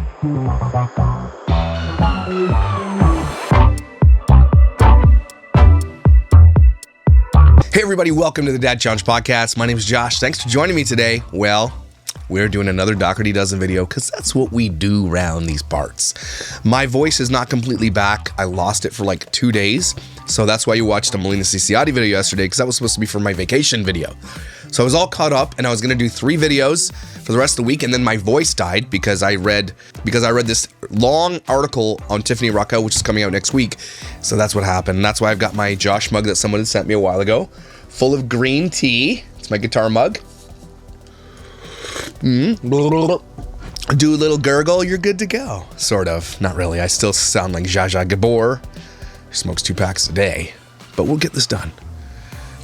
Hey everybody, welcome to the Dad Challenge Podcast. My name is Josh. Thanks for joining me today. Well, we're doing another Dougherty Dozen video because that's what we do around these parts. My voice is not completely back. I lost it for like 2 days. So that's why you watched a Melina Ciciotti video yesterday, because that was supposed to be for my vacation video. So I was all caught up and I was going to do 3 videos for the rest of the week, and then my voice died because I read this long article on Tiffany Rucka, which is coming out next week. So that's what happened. And that's why I've got my Josh mug that someone had sent me a while ago, full of green tea. It's my guitar mug. Do a little gurgle, you're good to go. Sort of. Not really. I still sound like Zsa Zsa Gabor, who smokes 2 packs a day. But we'll get this done.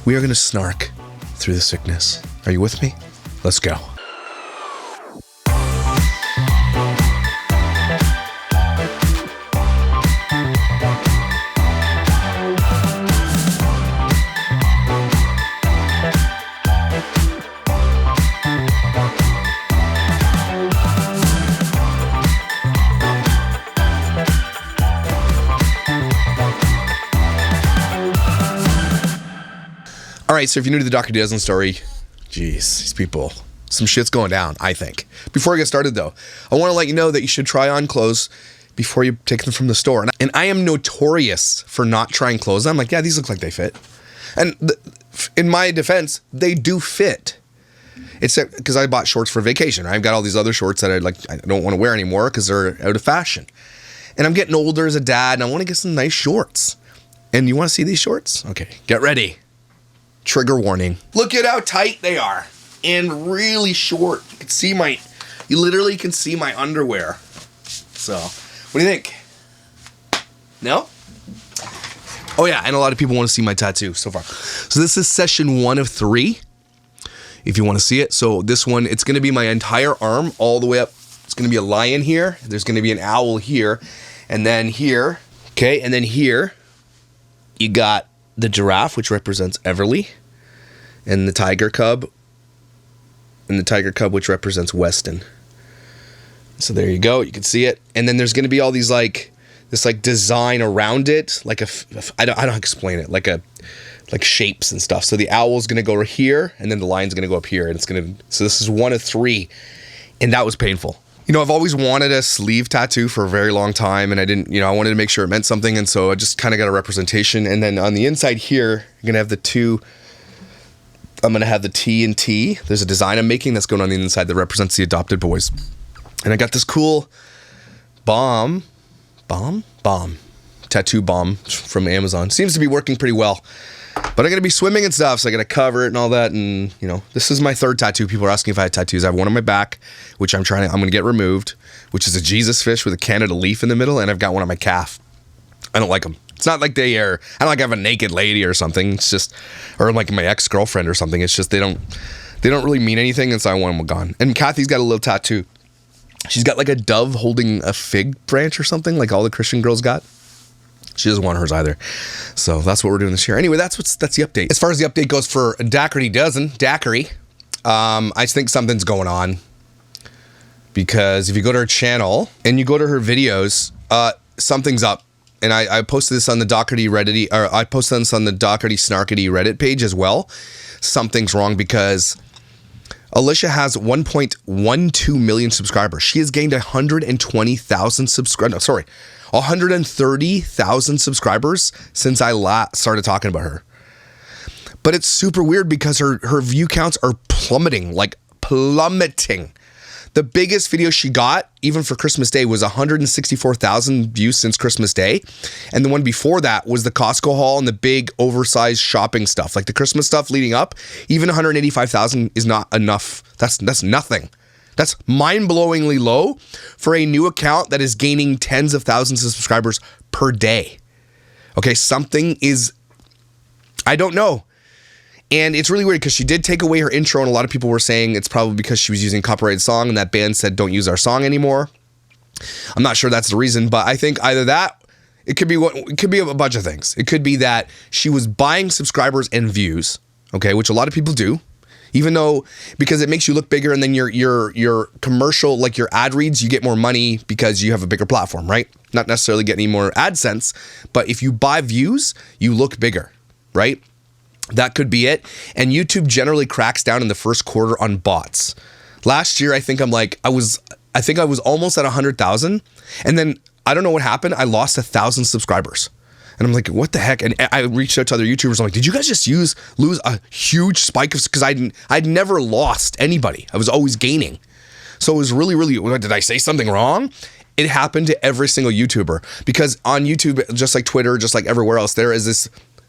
We are going to snark through the sickness. Are you with me? Let's go. All right, so if you're new to the Dougherty Dozen story, geez, these people, some shit's going down, I think. Before I get started, though, I want to let you know that you should try on clothes before you take them from the store. And I am notorious for not trying clothes. I'm like, yeah, these look like they fit. And in my defense, they do fit. It's because I bought shorts for vacation. I've got all these other shorts that I don't want to wear anymore because they're out of fashion. And I'm getting older as a dad, and I want to get some nice shorts. And you want to see these shorts? Okay, get ready. Trigger warning. Look at how tight they are and really short. You literally can see my underwear. So, what do you think? No? Oh yeah, and a lot of people want to see my tattoo so far. So this is session 1 of 3, if you want to see it. So this one, it's going to be my entire arm all the way up. It's going to be a lion here. There's going to be an owl here. And then here. Okay, and then here, you got the giraffe, which represents Everly, and the tiger cub, which represents Weston. So there you go. You can see it. And then there's going to be all these this design around it, I don't explain it, like shapes and stuff. So the owl's going to go here, and then the lion's going to go up here, and so this is 1 of 3, and that was painful. You know, I've always wanted a sleeve tattoo for a very long time, and I didn't, I wanted to make sure it meant something, and so I just kind of got a representation. And then on the inside here, you're going to have I'm going to have the T and T. There's a design I'm making that's going on the inside that represents the adopted boys. And I got this cool tattoo bomb from Amazon. Seems to be working pretty well. But I'm going to be swimming and stuff, so I got to cover it and all that. And, this is my 3rd tattoo. People are asking if I had tattoos. I have one on my back, which I'm going to get removed, which is a Jesus fish with a Canada leaf in the middle. And I've got one on my calf. I don't like them. It's not like I don't like I have a naked lady or something. It's just, or like my ex-girlfriend or something. It's just, they don't really mean anything. And so I want them gone. And Kathy's got a little tattoo. She's got like a dove holding a fig branch or something, like all the Christian girls got. She doesn't want hers either. So that's what we're doing this year. Anyway, that's the update. As far as the update goes for Dougherty Dozen, I think something's going on. Because if you go to her channel and you go to her videos, something's up. And I posted this on the Dougherty Reddit, or I posted this on the Dougherty Snarkety Reddit page as well. Something's wrong because Alicia has 1.12 million subscribers. She has gained 130,000 subscribers since I started talking about her. But it's super weird because her view counts are plummeting. The biggest video she got, even for Christmas Day, was 164,000 views since Christmas Day. And the one before that was the Costco haul and the big oversized shopping stuff. Like the Christmas stuff leading up, even 185,000 is not enough. That's nothing. That's mind-blowingly low for a new account that is gaining tens of thousands of subscribers per day. Okay, I don't know. And it's really weird because she did take away her intro, and a lot of people were saying it's probably because she was using a copyrighted song and that band said don't use our song anymore. I'm not sure that's the reason, but I think either that, it could be a bunch of things. It could be that she was buying subscribers and views, okay, which a lot of people do. Even though, because it makes you look bigger, and then your commercial, like your ad reads, you get more money because you have a bigger platform, right? Not necessarily get any more AdSense, but if you buy views, you look bigger, right? That could be it. And YouTube generally cracks down in the first quarter on bots. Last year, I think I was almost at 100,000, and then I don't know what happened. I lost 1,000 subscribers. And I'm like, what the heck? And I reached out to other YouTubers. I'm like, did you guys just lose a huge spike of, because I'd never lost anybody. I was always gaining. So it was really, really, did I say something wrong? It happened to every single YouTuber, because on YouTube, just like Twitter, just like everywhere else, there is this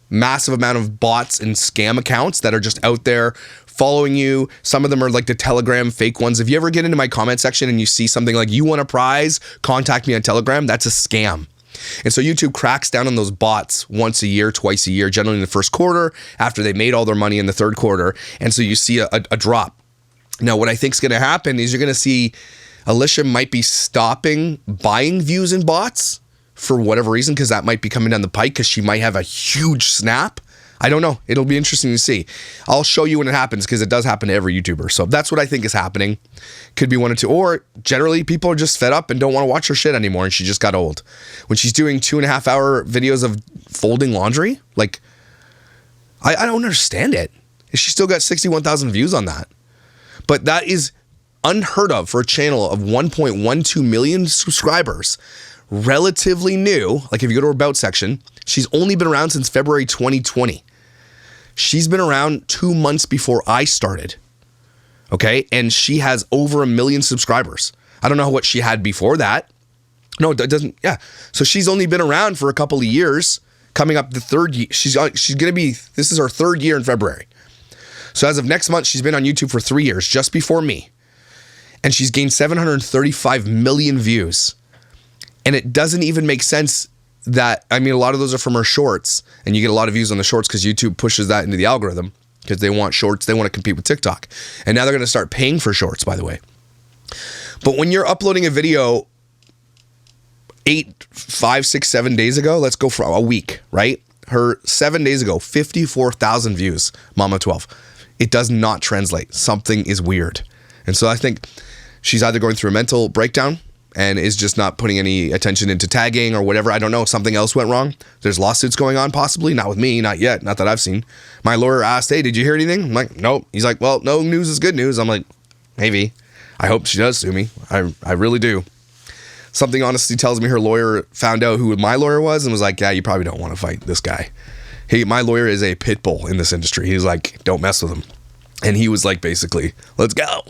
massive amount of bots and scam accounts that are just out there following you. Some of them are like the Telegram fake ones. If you ever get into my comment section and you see something like, you want a prize, contact me on Telegram, that's a scam. And so YouTube cracks down on those bots once a year, twice a year, generally in the first quarter, after they made all their money in the third quarter. And so you see a drop. Now, what I think is going to happen is you're going to see Alicia might be stopping buying views in bots for whatever reason, because that might be coming down the pike, because she might have a huge snap. I don't know. It'll be interesting to see. I'll show you when it happens, because it does happen to every YouTuber. So that's what I think is happening. Could be one or two. Or generally, people are just fed up and don't want to watch her shit anymore, and she just got old. When she's doing 2.5-hour videos of folding laundry, like, I don't understand it. She still got 61,000 views on that. But that is unheard of for a channel of 1.12 million subscribers. Relatively new. Like if you go to her about section, she's only been around since February 2020. She's been around 2 months before I started. Okay. And she has over 1 million subscribers. I don't know what she had before that. No, it doesn't. Yeah. So she's only been around for a couple of years, coming up the third year. She's going to be, this is her third year in February. So as of next month, she's been on YouTube for 3 years, just before me. And she's gained 735 million views. And it doesn't even make sense that, I mean, a lot of those are from her shorts, and you get a lot of views on the shorts because YouTube pushes that into the algorithm, because they want shorts. They want to compete with TikTok. And now they're going to start paying for shorts, by the way. But when you're uploading a video 8, 5, 6, 7 days ago, let's go for a week, right? Her 7 days ago, 54,000 views, Mama 12. It does not translate. Something is weird. And so I think she's either going through a mental breakdown and is just not putting any attention into tagging or whatever. I don't know. Something else went wrong. There's lawsuits going on, possibly. Not with me, not yet. Not that I've seen. My lawyer asked, hey, did you hear anything? I'm like, nope. He's like, well, no news is good news. I'm like, maybe. I hope she does sue me. I really do. Something honestly tells me her lawyer found out who my lawyer was and was like, yeah, you probably don't want to fight this guy. Hey, my lawyer is a pit bull in this industry. He's like, don't mess with him. And he was like, basically, let's go.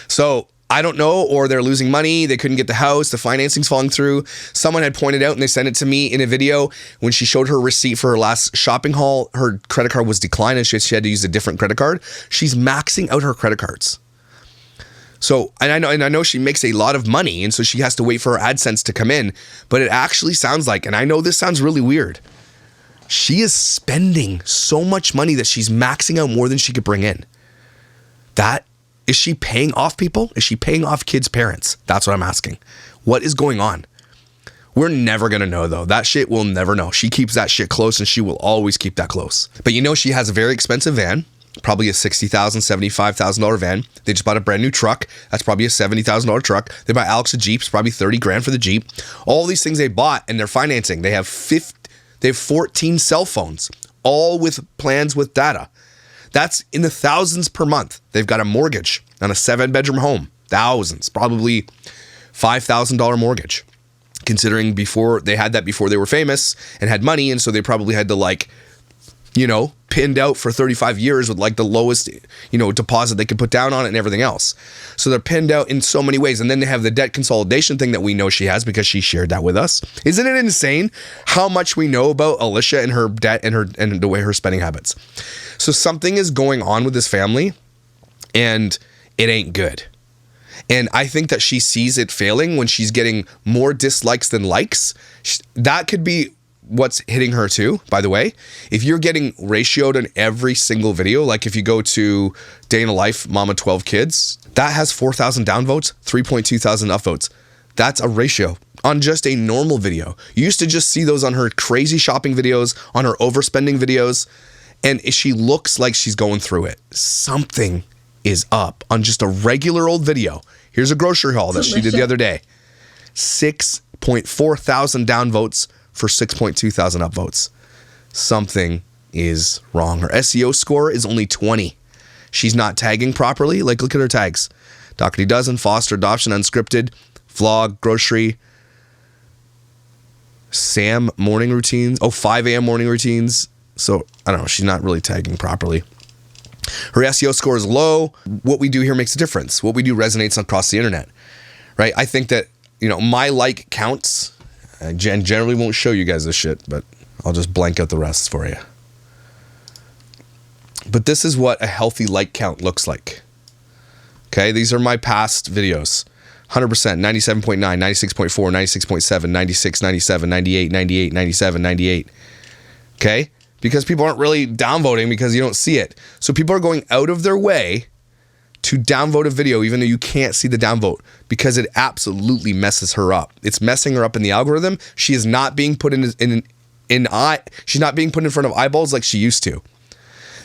So I don't know, or they're losing money. They couldn't get the house. The financing's falling through. Someone had pointed out, and they sent it to me in a video, when she showed her receipt for her last shopping haul, her credit card was declined and she had to use a different credit card. She's maxing out her credit cards. So, and I know she makes a lot of money, and so she has to wait for her AdSense to come in, but it actually sounds like, and I know this sounds really weird, she is spending so much money that she's maxing out more than she could bring in. Is she paying off people? Is she paying off kids' parents? That's what I'm asking. What is going on? We're never going to know, though. That shit we'll never know. She keeps that shit close, and she will always keep that close. But you know, she has a very expensive van, probably a $60,000, $75,000 van. They just bought a brand new truck. That's probably a $70,000 truck. They buy Alex a Jeep. It's probably $30,000 for the Jeep. All these things they bought, and they're financing. They have 14 cell phones, all with plans with data. That's in the thousands per month. They've got a mortgage on a 7-bedroom home. Thousands, probably $5,000 mortgage. Considering before they had that before they were famous and had money, and so they probably had to pinned out for 35 years with like the lowest, deposit they could put down on it and everything else. So they're pinned out in so many ways. And then they have the debt consolidation thing that we know she has because she shared that with us. Isn't it insane how much we know about Alicia and her debt and the way her spending habits? So something is going on with this family and it ain't good. And I think that she sees it failing when she's getting more dislikes than likes. That could be what's hitting her too, by the way. If you're getting ratioed in every single video, like if you go to Day in a Life, Mama 12 Kids, that has 4,000 downvotes, 3.2 thousand upvotes. That's a ratio on just a normal video. You used to just see those on her crazy shopping videos, on her overspending videos, and she looks like she's going through it. Something is up on just a regular old video. Here's a grocery haul that she did the other day. 6.4 thousand downvotes for 6.2 thousand upvotes. Something is wrong. Her SEO score is only 20. She's not tagging properly. Like, look at her tags. Dougherty Dozen, Foster, Adoption, Unscripted, Vlog, Grocery, Sam, Morning Routines. 5 a.m. Morning Routines. So, I don't know. She's not really tagging properly. Her SEO score is low. What we do here makes a difference. What we do resonates across the internet, right? I think that, my like counts. I generally won't show you guys this shit, but I'll just blank out the rest for you. But this is what a healthy like count looks like. Okay, these are my past videos. 100%, 97.9, 96.4, 96.7, 96, 97, 98, 98, 97, 98. Okay? Because people aren't really downvoting because you don't see it. So people are going out of their way to downvote a video even though you can't see the downvote because it absolutely messes her up. It's messing her up in the algorithm. She is not being put she's not being put in front of eyeballs like she used to.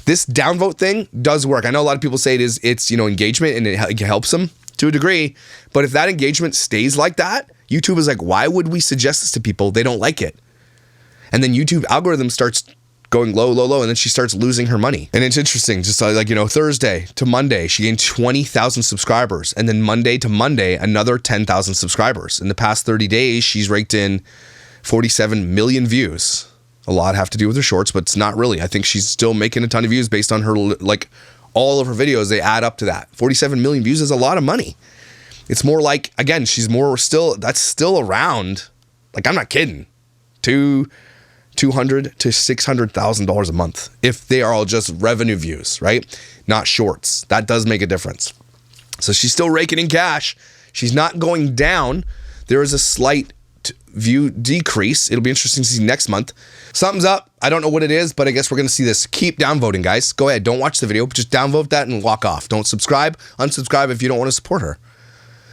This downvote thing does work. I know a lot of people say it's engagement and it helps them to a degree, but if that engagement stays like that, YouTube is like, why would we suggest this to people? They don't like it. And then YouTube algorithm starts going low, low, low, and then she starts losing her money. And it's interesting, just like, Thursday to Monday, she gained 20,000 subscribers, and then Monday to Monday, another 10,000 subscribers. In the past 30 days, she's raked in 47 million views. A lot have to do with her shorts, but it's not really. I think she's still making a ton of views based on her, all of her videos, they add up to that. 47 million views is a lot of money. It's more like, again, that's still around, I'm not kidding, $200,000 to $600,000 a month if they are all just revenue views, right? Not shorts. That does make a difference. So she's still raking in cash. She's not going down. There is a slight view decrease. It'll be interesting to see next month. Something's up. I don't know what it is, but I guess we're going to see this. Keep downvoting, guys. Go ahead. Don't watch the video. Just downvote that and walk off. Don't subscribe. Unsubscribe if you don't want to support her.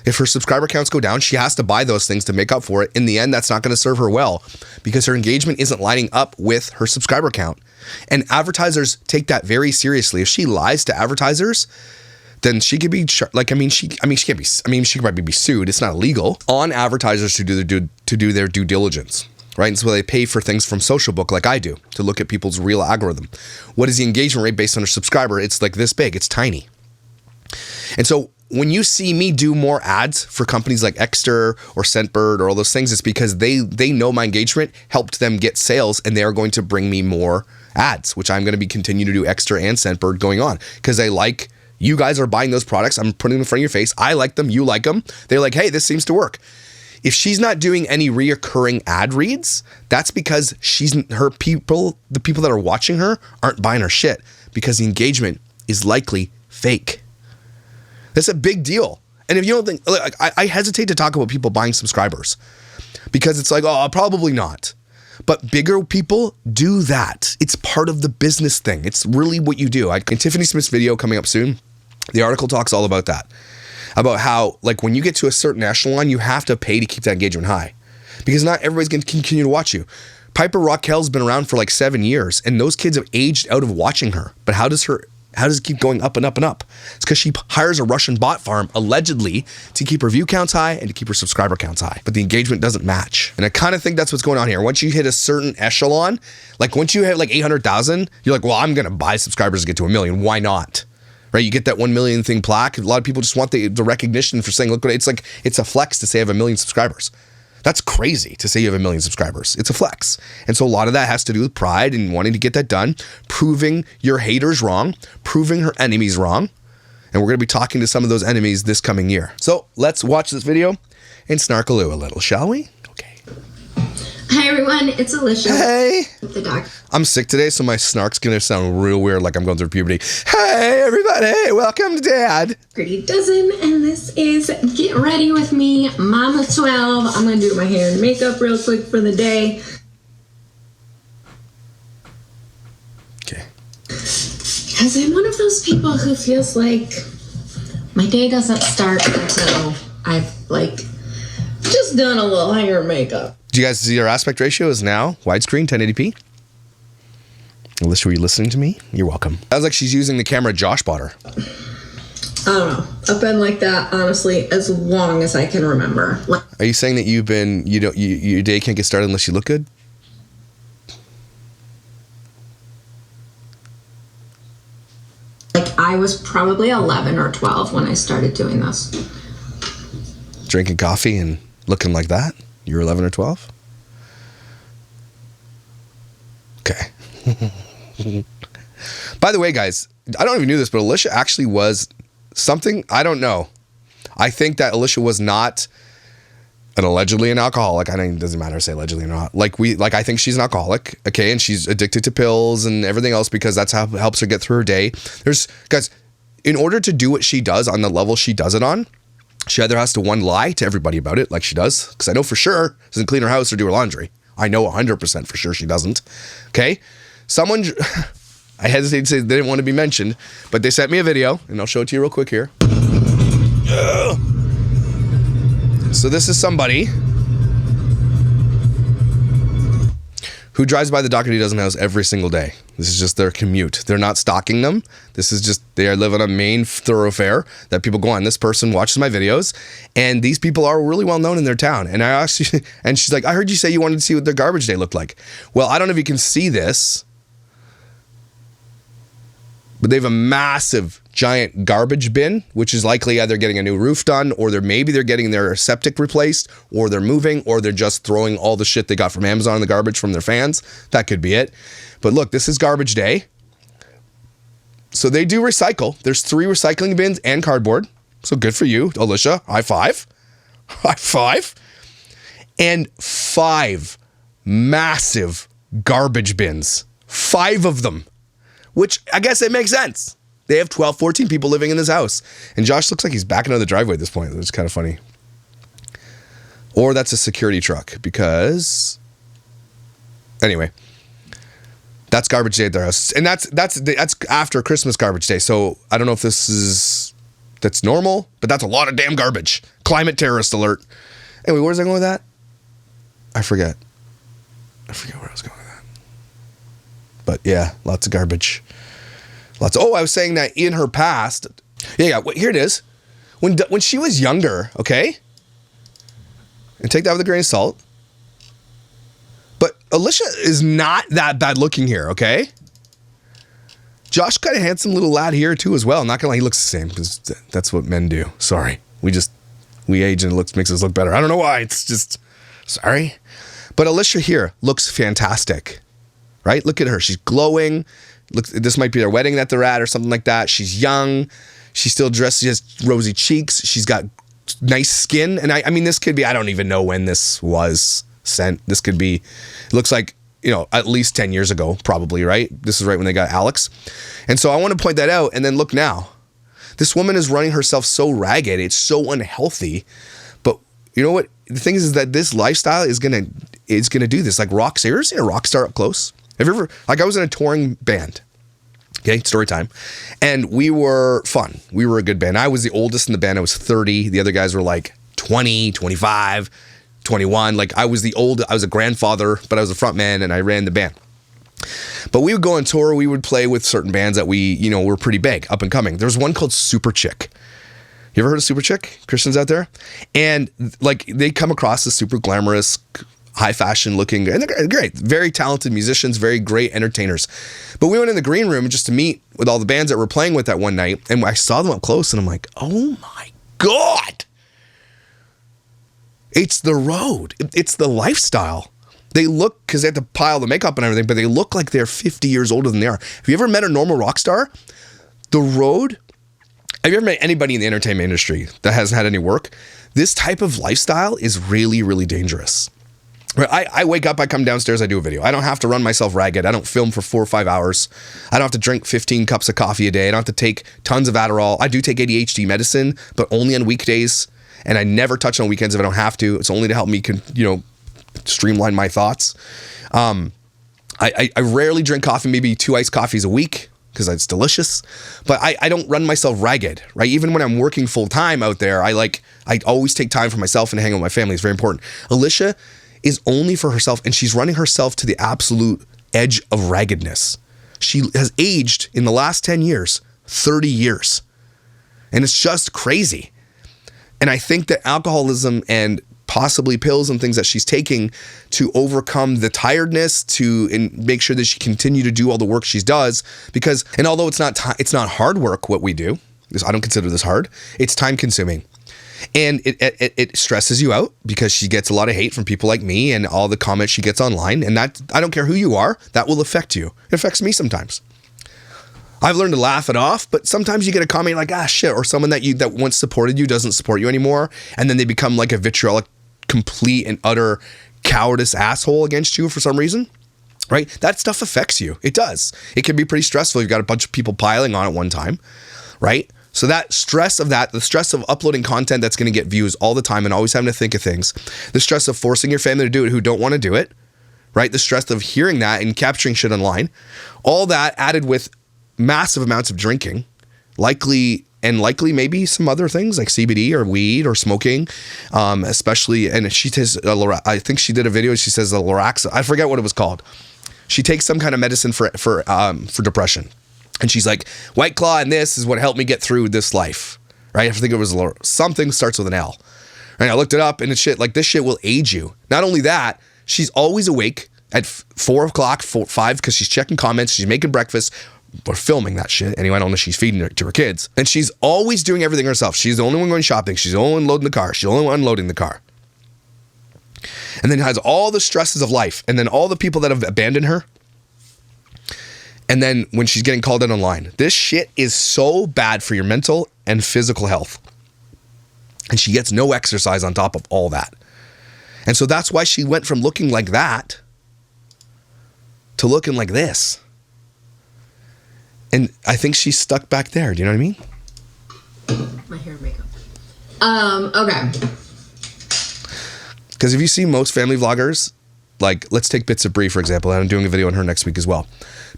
If her subscriber counts go down, she has to buy those things to make up for it. In the end, that's not going to serve her well because her engagement isn't lining up with her subscriber count. And advertisers take that very seriously. If she lies to advertisers, then she could be she could probably be sued. It's not illegal on advertisers to do their due diligence, right? And so they pay for things from Social Book like I do to look at people's real algorithm. What is the engagement rate based on her subscriber? It's like this big. It's tiny. And so when you see me do more ads for companies like Exter or Scentbird or all those things, it's because they know my engagement helped them get sales and they are going to bring me more ads, which I'm going to be continue to do Exter and Scentbird going on because they like, you guys are buying those products. I'm putting them in front of your face. I like them. You like them. They're like, hey, this seems to work. If she's not doing any reoccurring ad reads, that's because the people that are watching her aren't buying her shit because the engagement is likely fake. That's a big deal. And if you don't think, I hesitate to talk about people buying subscribers because it's like, oh, probably not. But bigger people do that. It's part of the business thing. It's really what you do. In Tiffany Smith's video coming up soon, the article talks all about that. About how, when you get to a certain echelon, you have to pay to keep that engagement high. Because not everybody's going to continue to watch you. Piper Raquel's been around for 7 years, and those kids have aged out of watching her. But how does it keep going up and up and up? It's because she hires a Russian bot farm, allegedly, to keep her view counts high and to keep her subscriber counts high. But the engagement doesn't match. And I kind of think that's what's going on here. Once you hit a certain echelon, once you hit 800,000, you're like, well, I'm going to buy subscribers to get to 1 million. Why not? Right? You get that 1 million thing plaque. A lot of people just want the recognition for saying, look what it's a flex to say I have 1 million subscribers. That's crazy to say you have 1 million subscribers. It's a flex. And so a lot of that has to do with pride and wanting to get that done, proving your haters wrong, proving her enemies wrong. And we're going to be talking to some of those enemies this coming year. So let's watch this video and snarkaloo a little, shall we? Okay. Hi everyone, it's Alicia. Hey. With the doc. I'm sick today, so my snark's going to sound real weird like I'm going through puberty. Hey everybody, welcome to Dad. Dougherty Dozen, and this is Get Ready With Me, Mama 12. I'm going to do my hair and makeup real quick for the day. Okay. Because I'm one of those people who feels like my day doesn't start until I've just done a little hair and makeup. Do you guys see our aspect ratio is now widescreen 1080p? Alicia, were you listening to me? You're welcome. Sounds like she's using the camera Josh bought her. I don't know. I've been like that, honestly, as long as I can remember. Are you saying that you've been, your day can't get started unless you look good? Like, I was probably 11 or 12 when I started doing this. Drinking coffee and looking like that? You were 11 or 12? Okay. By the way, guys, I don't even know this, but Alicia actually was something, I don't know. I think that Alicia was not allegedly an alcoholic. I think it doesn't matter to say allegedly or not. I think she's an alcoholic, okay, and she's addicted to pills and everything else because that's how it helps her get through her day. Guys, in order to do what she does on the level she does it on, she either has to, one, lie to everybody about it like she does, because I know for sure she doesn't clean her house or do her laundry. I know 100% for sure she doesn't, okay? Someone, I hesitate to say they didn't want to be mentioned, but they sent me a video, and I'll show it to you real quick here. So this is somebody who drives by the Dougherty Dozen house every single day. This is just their commute. They're not stalking them. This is just, they are living a main thoroughfare that people go on. This person watches my videos, and these people are really well known in their town. And I asked you, and she's like, I heard you say you wanted to see what their garbage day looked like. Well, I don't know if you can see this, but they have a massive, giant garbage bin, which is likely either getting a new roof done, or maybe they're getting their septic replaced, or they're moving, or they're just throwing all the shit they got from Amazon in the garbage from their fans. That could be it. But look, this is garbage day. So they do recycle. There's 3 recycling bins and cardboard. So good for you, Alicia. High five. High five. And 5 massive garbage bins. 5 of them. Which, I guess it makes sense. They have 12, 14 people living in this house. And Josh looks like he's backing out of the driveway at this point. It's kind of funny. Or that's a security truck because... Anyway. That's garbage day at their house. And that's after Christmas garbage day. So I don't know if that's normal, but that's a lot of damn garbage. Climate terrorist alert. Anyway, where was I going with that? I forget where I was going with that. But yeah, lots of garbage. I was saying that in her past. Yeah, here it is. When she was younger, okay? And take that with a grain of salt. But Alicia is not that bad looking here, okay? Josh got a handsome little lad here too as well. Not gonna lie, he looks the same because that's what men do. Sorry. We age and it makes us look better. I don't know why. It's just, sorry. But Alicia here looks fantastic, right? Look at her. She's glowing. Look, this might be their wedding that they're at or something like that. She's young. She's still dressed. She has rosy cheeks. She's got nice skin. And I mean, this could be, I don't even know when this was sent. This could be, it looks like, at least 10 years ago, probably, right? This is right when they got Alex. And so I want to point that out. And then look now. This woman is running herself so ragged. It's so unhealthy. But you know what? The thing is that this lifestyle is gonna do this. Like rock star. You ever seen a rock star up close? Have you ever, I was in a touring band. Okay, story time. And we were fun. We were a good band. I was the oldest in the band. I was 30. The other guys were like 20, 25, 21. Like I was a grandfather, but I was the front man and I ran the band. But we would go on tour. We would play with certain bands that we, were pretty big, up and coming. There was one called Super Chick. You ever heard of Super Chick? Christians out there? And like they come across as super glamorous, high fashion looking, and they're great, very talented musicians, very great entertainers. But we went in the green room just to meet with all the bands that were playing with that one night, and I saw them up close, and I'm like, oh my God. It's the road. It's the lifestyle. They look, because they have to pile the makeup and everything, but they look like they're 50 years older than they are. Have you ever met a normal rock star? The road, have you ever met anybody in the entertainment industry that hasn't had any work? This type of lifestyle is really, really dangerous. I wake up, I come downstairs, I do a video. I don't have to run myself ragged. I don't film for 4 or 5 hours. I don't have to drink 15 cups of coffee a day. I don't have to take tons of Adderall. I do take ADHD medicine, but only on weekdays. And I never touch on weekends if I don't have to. It's only to help me, streamline my thoughts. I rarely drink coffee, maybe 2 iced coffees a week because it's delicious. But I don't run myself ragged, right? Even when I'm working full time out there, I always take time for myself and hang out with my family. It's very important. Alicia is only for herself, and she's running herself to the absolute edge of raggedness. She has aged in the last 10 years, 30 years. And it's just crazy. And I think that alcoholism and possibly pills and things that she's taking to overcome the tiredness, and make sure that she continue to do all the work she does, because, and although it's not hard work what we do, I don't consider this hard, it's time consuming. And it stresses you out because she gets a lot of hate from people like me and all the comments she gets online. And that, I don't care who you are, that will affect you. It affects me sometimes. I've learned to laugh it off, but sometimes you get a comment like, ah, shit, or someone that once supported you doesn't support you anymore. And then they become like a vitriolic, complete and utter cowardice asshole against you for some reason, right? That stuff affects you. It does. It can be pretty stressful. You've got a bunch of people piling on at one time, right? So that stress of the stress of uploading content that's going to get views all the time and always having to think of things, the stress of forcing your family to do it who don't want to do it, right? The stress of hearing that and capturing shit online, all that added with massive amounts of drinking, likely maybe some other things like CBD or weed or smoking, especially. And she says, I think she did a video. She says Lorax. I forget what it was called. She takes some kind of medicine for depression. And she's like, White Claw and this is what helped me get through this life, right? I think it was something starts with an L. And I looked it up and it's shit, like this shit will age you. Not only that, she's always awake at 4 o'clock, 5, because she's checking comments, she's making breakfast. We're filming that shit. Anyway, I don't know, she's feeding it to her kids. And she's always doing everything herself. She's the only one going shopping. She's the only one loading the car. She's the only one unloading the car. And then has all the stresses of life. And then all the people that have abandoned her. And then when she's getting called in online, this shit is so bad for your mental and physical health. And she gets no exercise on top of all that. And so that's why she went from looking like that to looking like this. And I think she's stuck back there. Do you know what I mean? My hair and makeup. Okay. Because if you see most family vloggers, like let's take Bits of Brie, for example, and I'm doing a video on her next week as well.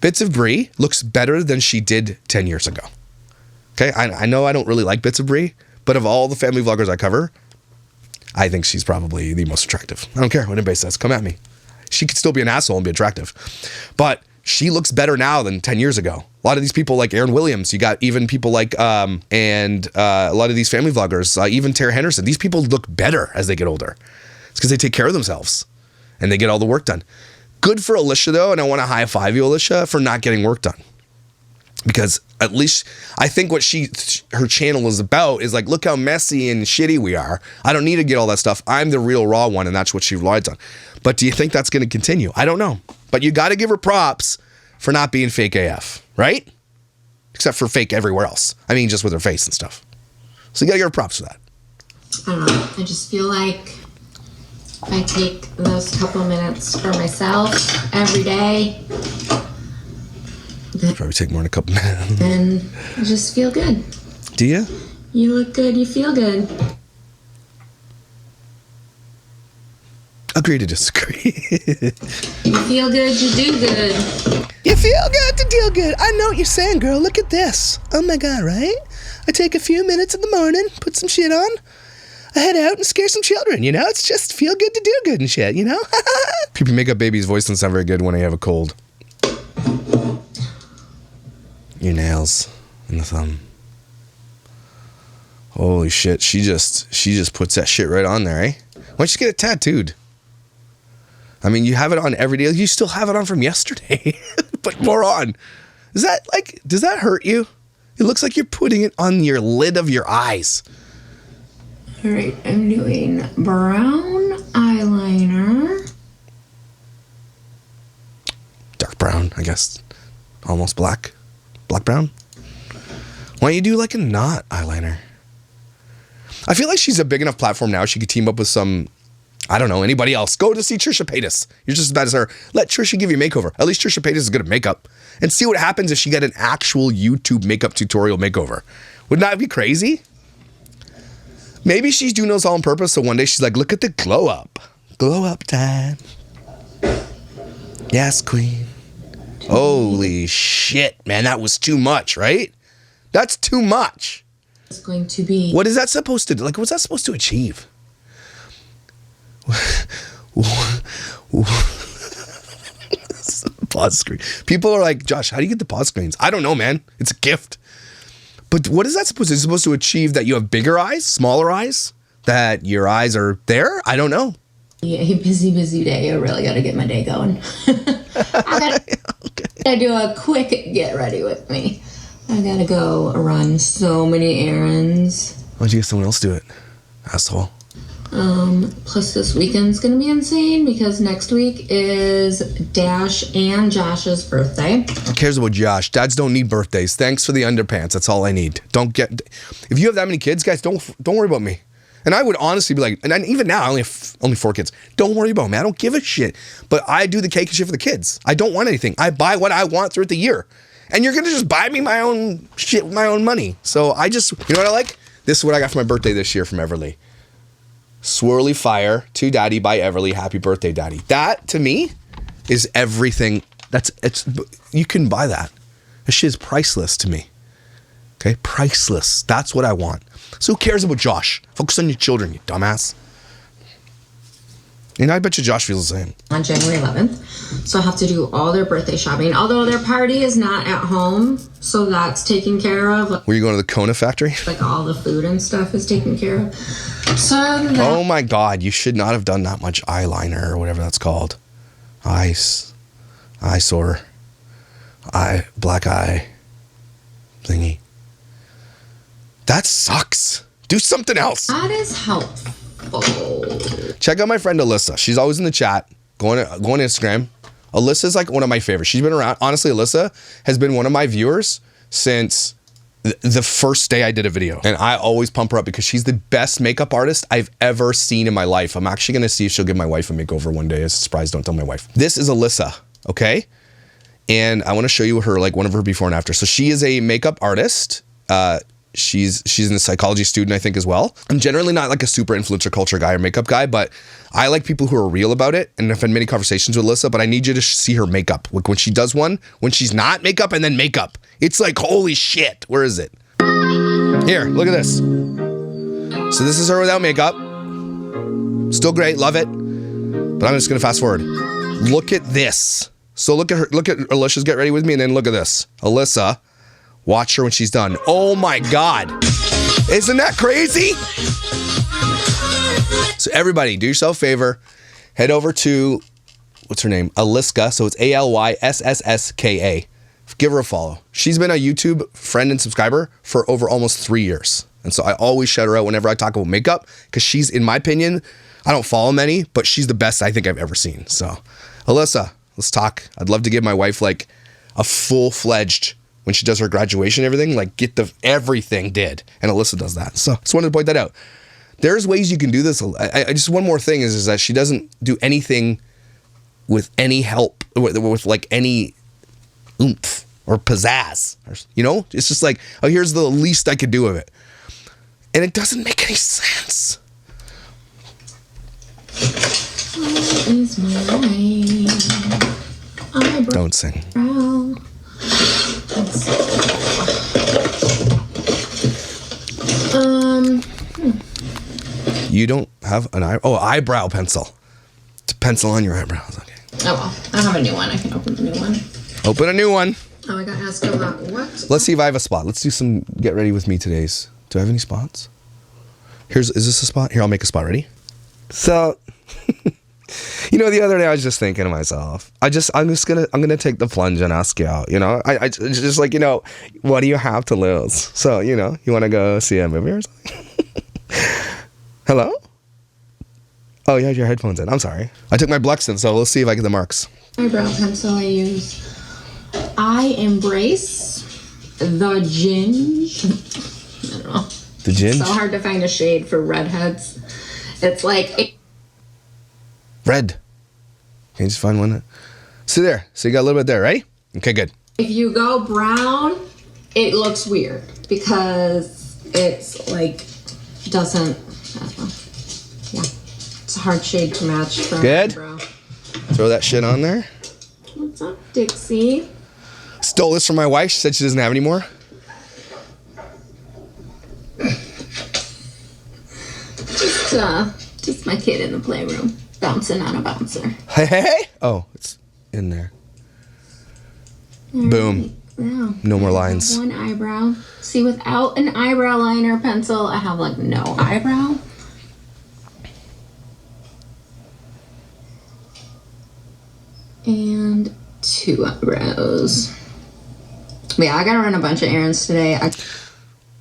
Bits of Brie looks better than she did 10 years ago. Okay, I know I don't really like Bits of Brie, but of all the family vloggers I cover, I think she's probably the most attractive. I don't care what anybody says. Come at me. She could still be an asshole and be attractive. But she looks better now than 10 years ago. A lot of these people like Aaron Williams, you got even people like, a lot of these family vloggers, even Tara Henderson, these people look better as they get older. It's because they take care of themselves and they get all the work done. Good for Alicia though, and I want to high five you, Alicia, for not getting work done. Because at least I think what her channel is about is like, look how messy and shitty we are. I don't need to get all that stuff. I'm the real raw one, and that's what she relies on. But do you think that's going to continue? I don't know. But you got to give her props for not being fake AF, right? Except for fake everywhere else. I mean, just with her face and stuff. So you got to give her props for that. I don't know. I just feel like if I take those couple minutes for myself every day, Probably take more than a couple minutes. Then I just feel good. Do you? You look good. You feel good. Agree to disagree. You feel good. You do good. You feel good to do good. I know what you're saying, girl. Look at this. Oh my God, right? I take a few minutes in the morning, put some shit on. I head out and scare some children, you know? It's just feel good to do good and shit, you know? People make up baby's voice doesn't sound very good when I have a cold. Your nails and the thumb. Holy shit, she just puts that shit right on there, eh? Why don't you get it tattooed? I mean, you have it on every day. You still have it on from yesterday. Put more on. Does that hurt you? It looks like you're putting it on your lid of your eyes. All right, I'm doing brown eyeliner. Dark brown, I guess. Almost black. Black brown. Why don't you do like a knot eyeliner? I feel like she's a big enough platform now. She could team up with some, I don't know, anybody else. Go to see Trisha Paytas. You're just as bad as her. Let Trisha give you a makeover. At least Trisha Paytas is good at makeup. And see what happens if she got an actual YouTube makeup tutorial makeover. Wouldn't that be crazy? Maybe she's doing those all on purpose. So one day she's like, look at the glow up. Glow up time. Yes, queen. Holy shit, man. That was too much, right? That's too much. It's going to be. What is that supposed to do? Like, what's that supposed to achieve? pause screen. People are like, Josh, how do you get the pause screens? I don't know, man. It's a gift. But what is that supposed to? Is it supposed to achieve that you have bigger eyes, smaller eyes, that your eyes are there? I don't know. Yeah, busy day. I really got to get my day going. I gotta do a quick get ready with me. I gotta go run so many errands. Why don't you get someone else to do it, asshole? Plus this weekend's gonna be insane because next week is Dash and Josh's birthday. Who cares about Josh? Dads don't need birthdays. Thanks for the underpants. That's all I need. If you have that many kids, guys, don't worry about me. And I would honestly be like, and even now, I only have 4 kids. Don't worry about me. I don't give a shit. But I do the cake and shit for the kids. I don't want anything. I buy what I want throughout the year. And you're going to just buy me my own shit with my own money. So you know what I like? This is what I got for my birthday this year from Everly. Swirly Fire to Daddy by Everly. Happy birthday, Daddy. That, to me, is everything. You couldn't buy that. This shit is priceless to me. Okay? Priceless. That's what I want. So who cares about Josh? Focus on your children, you dumbass. And I bet you Josh feels the same. On January 11th. So I'll have to do all their birthday shopping. Although their party is not at home, so that's taken care of. Were you going to the Kona factory? Like all the food and stuff is taken care of. So oh my God, you should not have done that much eyeliner or whatever that's called. Eyesore. Black eye thingy. That sucks. Do something else. That is helpful. Check out my friend Alyssa. She's always in the chat. Go on Instagram. Alyssa's like one of my favorites. She's been around. Honestly, Alyssa has been one of my viewers since the first day I did a video. And I always pump her up because she's the best makeup artist I've ever seen in my life. I'm actually going to see if she'll give my wife a makeover one day. As a surprise, don't tell my wife. This is Alyssa, okay? And I want to show you one of her before and after. So she is a makeup artist. She's a psychology student, I think, as well. I'm generally not like a super influencer culture guy or makeup guy, but I like people who are real about it. And I've had many conversations with Alyssa, but I need you to see her makeup. Like when she does one, when she's not makeup and then makeup. It's like, holy shit. Where is it? Here, look at this. So this is her without makeup. Still great, love it. But I'm just gonna fast forward. Look at this. So look at Alyssa's Get Ready With Me, and then look at this. Alyssa. Watch her when she's done. Oh my God. Isn't that crazy? So everybody, do yourself a favor. Head over to, what's her name? Alyska. So it's ALYSSSKA. Give her a follow. She's been a YouTube friend and subscriber for over almost 3 years. And so I always shout her out whenever I talk about makeup because she's, in my opinion, I don't follow many, but she's the best I think I've ever seen. So Alyssa, let's talk. I'd love to give my wife like a full-fledged, when she does her graduation and everything, like get the everything did. And Alyssa does that. So just wanted to point that out. There's ways you can do this. I just, one more thing is that she doesn't do anything with any help, with like any oomph or pizzazz. You know, it's just like, oh, here's the least I could do of it. And it doesn't make any sense. Don't sing. You don't have an eyebrow pencil to pencil on your eyebrows. Okay. Oh well, I have a new one. I can open the new one. Open a new one. Oh, I got asked about what? Let's see if I have a spot. Let's do some Get Ready With Me today's. Do I have any spots? Is this a spot? Here, I'll make a spot. Ready? So, you know, the other day I was just thinking to myself, I'm gonna take the plunge and ask you out. You know, I just like, you know, what do you have to lose? So, you know, you want to go see a movie or something? Hello? Oh, you had your headphones in. I'm sorry. I took my Blexton, so let's see if I get the marks. Eyebrow pencil I use. I embrace the ginge. I don't know. The ginge? It's so hard to find a shade for redheads. It's like... Red. Can you just find one? See there. So you got a little bit there, right? Okay, good. If you go brown, it looks weird because it's like, doesn't... I don't know. Yeah. It's a hard shade to match from good. Eyebrow. Throw that shit on there. What's up, Dixie? Stole this from my wife. She said she doesn't have any more. Just my kid in the playroom bouncing on a bouncer. Hey. Oh, it's in there. Boom. Yeah. No more lines. One eyebrow. See, without an eyebrow liner pencil, I have like no eyebrow. And 2 eyebrows. But yeah, I gotta run a bunch of errands today.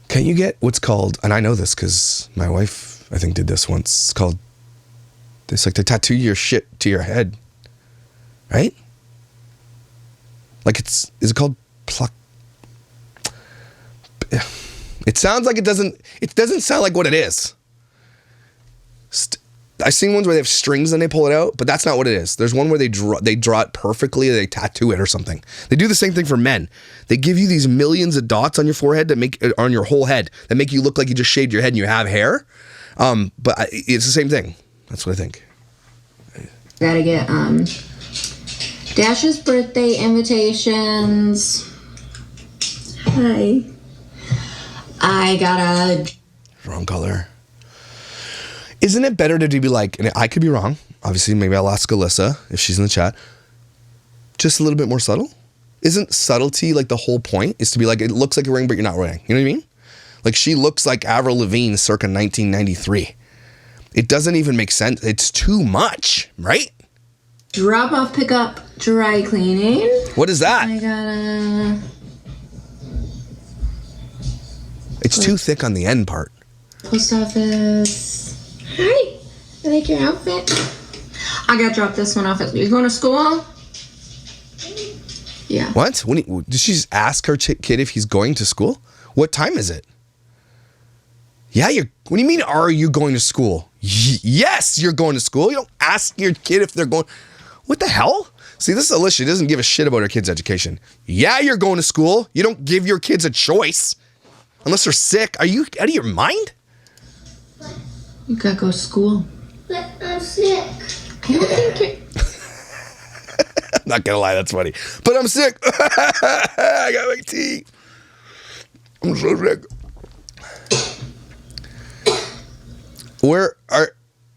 Can you get what's called, and I know this because my wife, I think, did this once. It's like they tattoo your shit to your head, right? Like is it called pluck? It sounds like it doesn't sound like what it is. I've seen ones where they have strings and they pull it out, but that's not what it is. There's one where they draw it perfectly, they tattoo it or something. They do the same thing for men. They give you these millions of dots on your forehead on your whole head that make you look like you just shaved your head and you have hair. But it's the same thing. That's what I think. Gotta get Dash's birthday invitations. Hi. I got a wrong color. Isn't it better to be like, and I could be wrong, obviously, maybe I'll ask Alyssa if she's in the chat, just a little bit more subtle? Isn't subtlety like the whole point? Is to be like, it looks like a ring, but you're not wearing. You know what I mean? Like she looks like Avril Lavigne circa 1993. It doesn't even make sense. It's too much, right? Drop off, pick up, dry cleaning. What is that? I got It's too thick on the end part. Post office. Hi, I like your outfit. I gotta drop this one off. You going to school? Yeah. What? Did she just ask her kid if he's going to school? What time is it? Yeah, what do you mean, are you going to school? Yes, you're going to school. You don't ask your kid if they're going. What the hell? See, this is Alicia. She doesn't give a shit about her kid's education. Yeah, you're going to school. You don't give your kids a choice. Unless they're sick. Are you out of your mind? You gotta go to school. But I'm sick. I don't think you're... I'm not gonna lie, that's funny. But I'm sick. I got my tea. I'm so sick.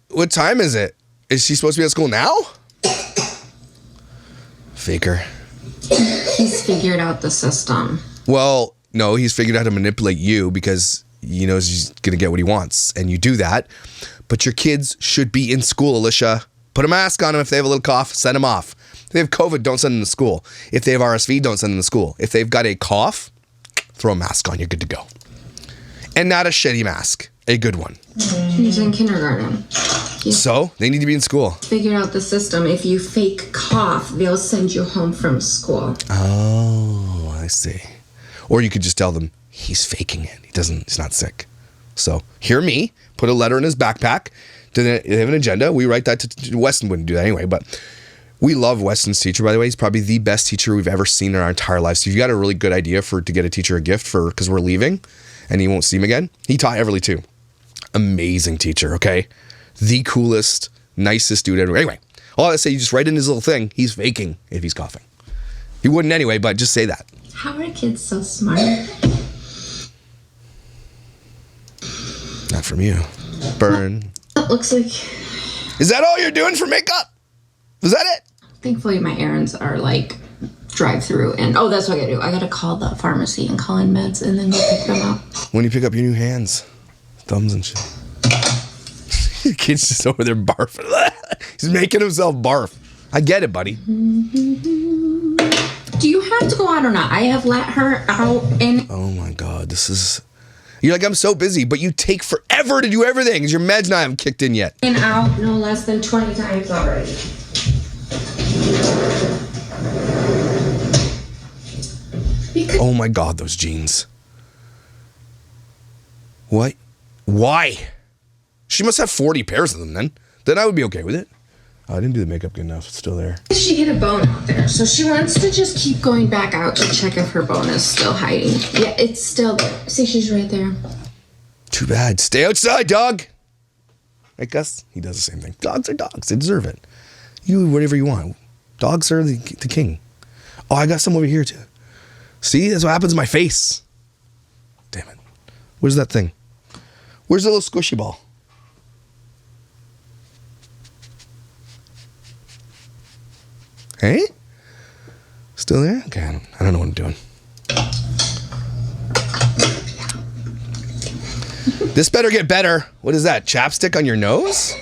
What time is it? Is she supposed to be at school now? Faker. He's figured out the system. Well, no, he's figured out how to manipulate you because he knows he's going to get what he wants. And you do that. But your kids should be in school, Alicia. Put a mask on them. If they have a little cough, send them off. If they have COVID, don't send them to school. If they have RSV, don't send them to school. If they've got a cough, throw a mask on. You're good to go. And not a shitty mask. A good one. He's in kindergarten. So, they need to be in school. Figured out the system. If you fake cough, they'll send you home from school. Oh, I see. Or you could just tell them he's faking it. He's not sick. So hear me, put a letter in his backpack. They have an agenda. We write that to Weston wouldn't do that anyway, but we love Weston's teacher, by the way. He's probably the best teacher we've ever seen in our entire lives. So if you got a really good idea to get a teacher a gift because we're leaving and he won't see him again. He taught Everly too. Amazing teacher, okay? The coolest, nicest dude ever. Anyway, all I say, you just write in his little thing, he's faking if he's coughing. He wouldn't anyway, but just say that. How are kids so smart? Not from you. Burn. It looks like... Is that all you're doing for makeup? Is that it? Thankfully, my errands are like drive-through. And that's what I gotta do. I gotta call the pharmacy and call in meds and then go pick them up. When you pick up your new hands, thumbs and shit. Your kid's just over there barfing. He's making himself barf. I get it, buddy. Do you have to go out or not? I have let her out in... Oh my God, You're like, I'm so busy, but you take forever to do everything because your meds not haven't kicked in yet. And out no less than 20 times already. Oh my God, those jeans. What? Why? She must have 40 pairs of them then. Then I would be okay with it. I didn't do the makeup good enough. It's still there. She hit a bone out there, so she wants to just keep going back out to check if her bone is still hiding. Yeah, it's still there. See, she's right there. Too bad. Stay outside, dog. Right, Gus? He does the same thing. Dogs are dogs. They deserve it. You do whatever you want. Dogs are the king. Oh, I got some over here too. See, that's what happens to my face. Damn it. Where's that thing? Where's the little squishy ball? Hey? Still there? Okay, I don't This better get better. What is that? Chapstick on your nose?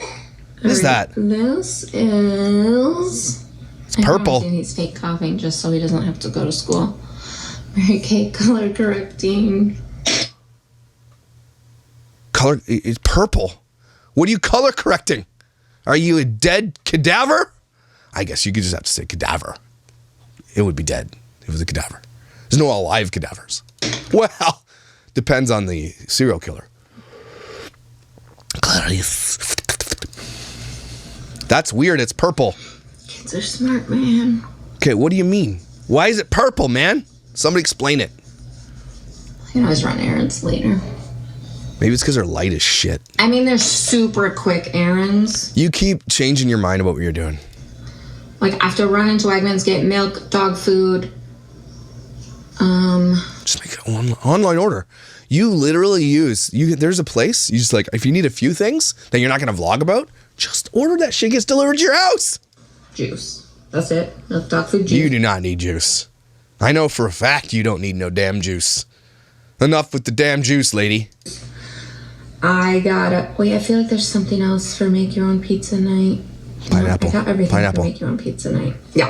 What is that? This is... It's purple. He's fake coughing just so he doesn't have to go to school. Mary Kay color correcting. Color, it's purple. What are you color correcting? Are you a dead cadaver? I guess you could just have to say cadaver. It would be dead if it was a cadaver. There's no alive cadavers. Well, depends on the serial killer. Clarice. That's weird. It's purple. Kids are smart, man. Okay, what do you mean? Why is it purple, man? Somebody explain it. I can always run errands later. Maybe it's because they're light as shit. I mean, they're super quick errands. You keep changing your mind about what you're doing. Like, I have to run into Wegmans, get milk, dog food. Just make an online order. You literally there's a place, you just like, if you need a few things that you're not going to vlog about, just order that shit gets delivered to your house. Juice. That's it. Milk, dog food, juice. You do not need juice. I know for a fact you don't need no damn juice. Enough with the damn juice, lady. I feel like there's something else for make your own pizza night. Pineapple. I got everything Pineapple. for make your own pizza night. Yeah.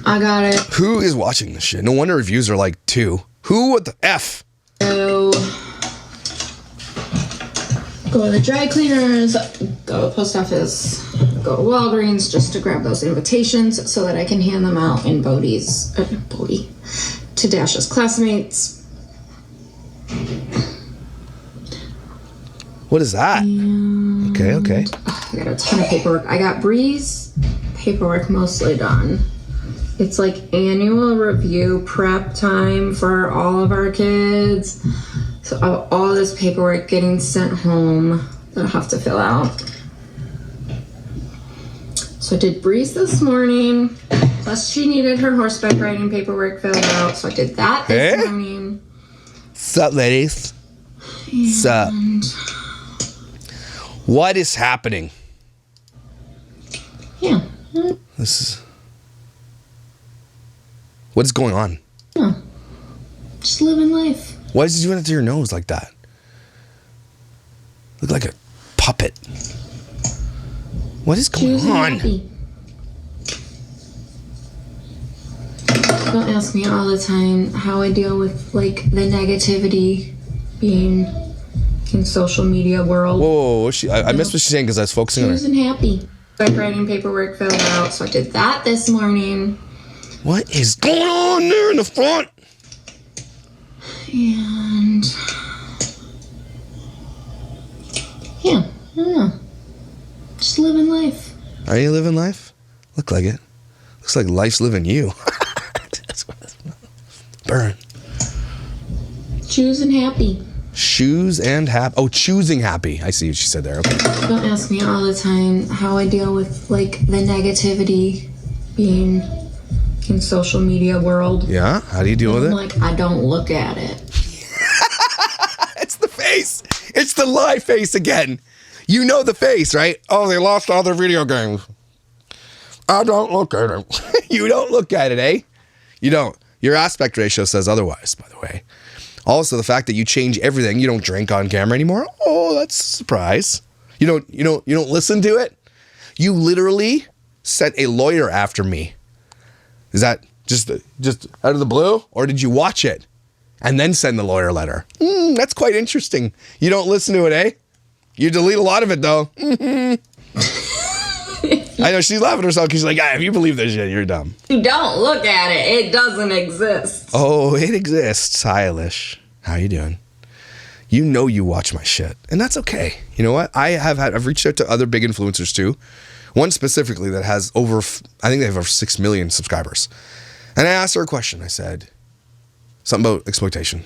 I got it. Who is watching this shit? No wonder reviews are like 2. Who? What the F? So, go to the dry cleaners, go to the post office, go to Walgreens just to grab those invitations so that I can hand them out in to Dash's classmates. What is that? Okay. I got a ton of paperwork. I got Bree's paperwork mostly done. It's like annual review prep time for all of our kids. So all this paperwork getting sent home that I have to fill out. So I did Bree's this morning. Plus she needed her horseback riding paperwork filled out. So I did that this morning. What's up, ladies? What's up? What is happening? Yeah. What is going on? Yeah. Just living life. Why is he doing it to your nose like that? Look like a puppet. What is going on? Happy. Don't ask me all the time how I deal with like the negativity being in social media world. Whoa, I missed what she's saying because I was focusing on her. Choosing happy. Like writing paperwork filled out, so I did that this morning. What is going on there in the front? And yeah, I don't know. Just living life. Are you living life? Look like it. Looks like life's living you. Burn. Choosing happy. Shoes and happy. Oh, choosing happy. I see what she said there. Okay. Don't ask me all the time how I deal with like the negativity being in social media world. Yeah? How do you deal with it? Like, I don't look at it. It's the face. It's the lie face again. You know the face, right? Oh, they lost all their video games. I don't look at it. You don't look at it, eh? You don't. Your aspect ratio says otherwise, by the way. Also, the fact that you change everything. You don't drink on camera anymore. Oh, that's a surprise. You don't listen to it. You literally sent a lawyer after me. Is that just out of the blue, or did you watch it and then send the lawyer letter? That's quite interesting. You don't listen to it, eh? You delete a lot of it, though. I know she's laughing at herself because she's like, if you believe this shit, you're dumb. You don't look at it. It doesn't exist. Oh, it exists. Hi, Alish. How you doing? You know you watch my shit, and that's okay. You know what? I've reached out to other big influencers too. One specifically that has I think they have over 6 million subscribers. And I asked her a question. I said something about exploitation.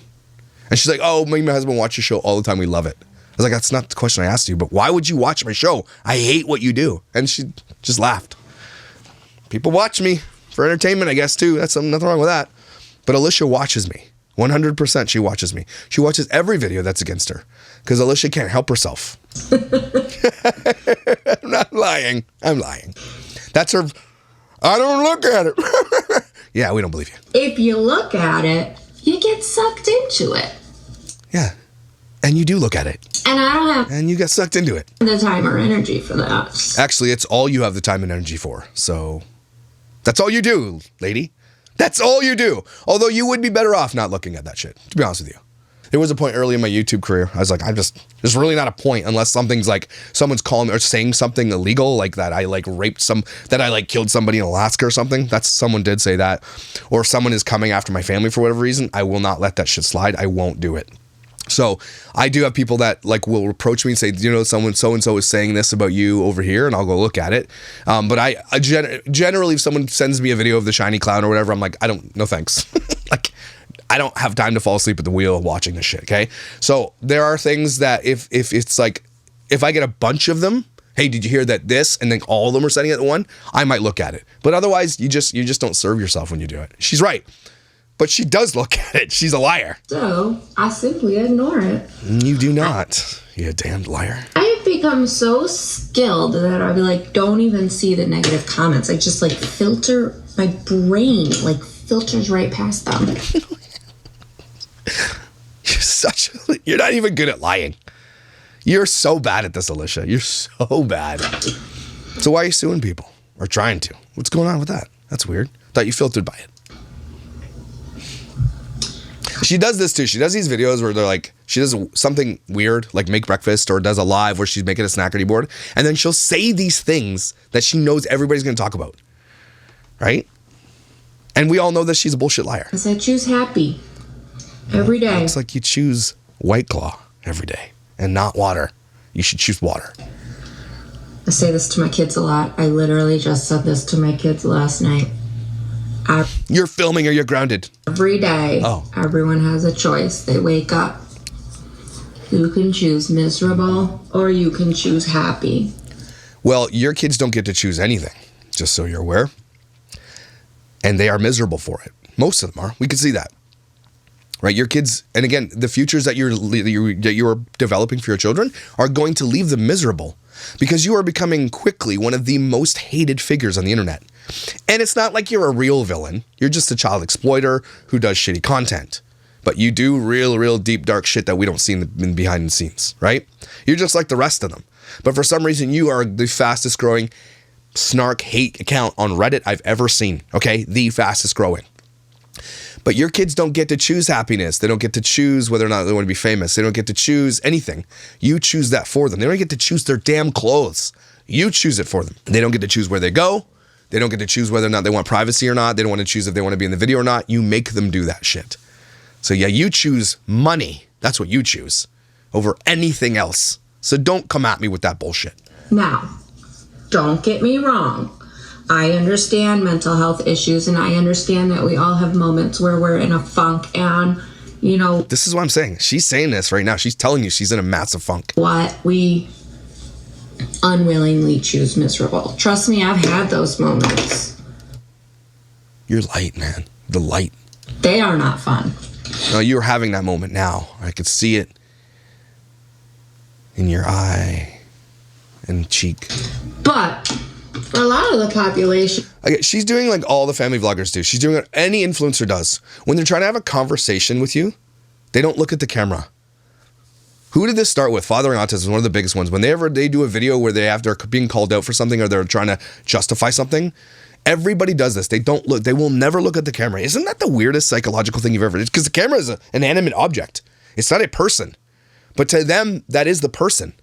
And she's like, oh, me and my husband watch your show all the time. We love it. I was like, that's not the question I asked you, but why would you watch my show? I hate what you do. And she just laughed. People watch me for entertainment, I guess, too. That's nothing wrong with that. But Alicia watches me. 100% she watches me. She watches every video that's against her because Alicia can't help herself. I'm not lying. I'm lying. That's her. I don't look at it. Yeah, we don't believe you. If you look at it, you get sucked into it. Yeah. And you do look at it. And I don't have And you get sucked into it. the time or energy for that. Actually, it's all you have the time and energy for. So that's all you do, lady. That's all you do. Although you would be better off not looking at that shit, to be honest with you. There was a point early in my YouTube career. I was like, there's really not a point unless something's like, someone's calling me or saying something illegal, like that I like that I like killed somebody in Alaska or something. Someone did say that. Or someone is coming after my family for whatever reason. I will not let that shit slide. I won't do it. So I do have people that like will approach me and say, you know, someone so-and-so is saying this about you over here, and I'll go look at it. But I generally, if someone sends me a video of the shiny clown or whatever, I'm like, no thanks. Like, I don't have time to fall asleep at the wheel watching this shit, okay? So there are things that if it's like, if I get a bunch of them, hey, did you hear that this? And then all of them are sending it at one, I might look at it. But otherwise, you just don't serve yourself when you do it. She's right. But she does look at it. She's a liar. So I simply ignore it. You do not. You damned liar. I have become so skilled that I'll be like, don't even see the negative comments. I just like filter, my brain like filters right past them. You're not even good at lying. You're so bad at this, Alicia. You're so bad. So why are you suing people? Or trying to? What's going on with that? That's weird. Thought you filtered by it. She does this too. She does these videos where they're like, she does something weird, like make breakfast, or does a live where she's making a snackerty board. And then she'll say these things that she knows everybody's going to talk about. Right? And we all know that she's a bullshit liar. Because I choose happy every day. It's like you choose White Claw every day and not water. You should choose water. I say this to my kids a lot. I literally just said this to my kids last night. You're filming or you're grounded. Every day, everyone has a choice. They wake up. You can choose miserable or you can choose happy. Well, your kids don't get to choose anything, just so you're aware. And they are miserable for it. Most of them are. We can see that. Right? Your kids, and again, the futures that you're developing for your children are going to leave them miserable because you are becoming quickly one of the most hated figures on the internet. And it's not like you're a real villain. You're just a child exploiter who does shitty content. But you do real deep, dark shit that we don't see in behind the scenes, right? You're just like the rest of them. But for some reason, you are the fastest growing snark hate account on Reddit I've ever seen, okay? The fastest growing. But your kids don't get to choose happiness. They don't get to choose whether or not they want to be famous. They don't get to choose anything. You choose that for them. They don't get to choose their damn clothes. You choose it for them. They don't get to choose where they go. They don't get to choose whether or not they want privacy or not. They don't want to choose if they want to be in the video or not. You make them do that shit. So yeah, you choose money. That's what you choose over anything else. So don't come at me with that bullshit. Now, don't get me wrong. I understand mental health issues and I understand that we all have moments where we're in a funk and, you know. This is what I'm saying. She's saying this right now. She's telling you she's in a massive funk. What we unwillingly choose miserable. Trust me, I've had those moments. You're light, man. The light. They are not fun. No, you're having that moment now. I could see it in your eye and cheek. But for a lot of the population, she's doing like all the family vloggers do. She's doing what any influencer does. When they're trying to have a conversation with you, they don't look at the camera. Who did this start with? Fathering Autism is one of the biggest ones. When they do a video where they're being called out for something or they're trying to justify something, everybody does this. They don't look. They will never look at the camera. Isn't that the weirdest psychological thing you've ever did? Because the camera is an inanimate object. It's not a person. But to them, that is the person.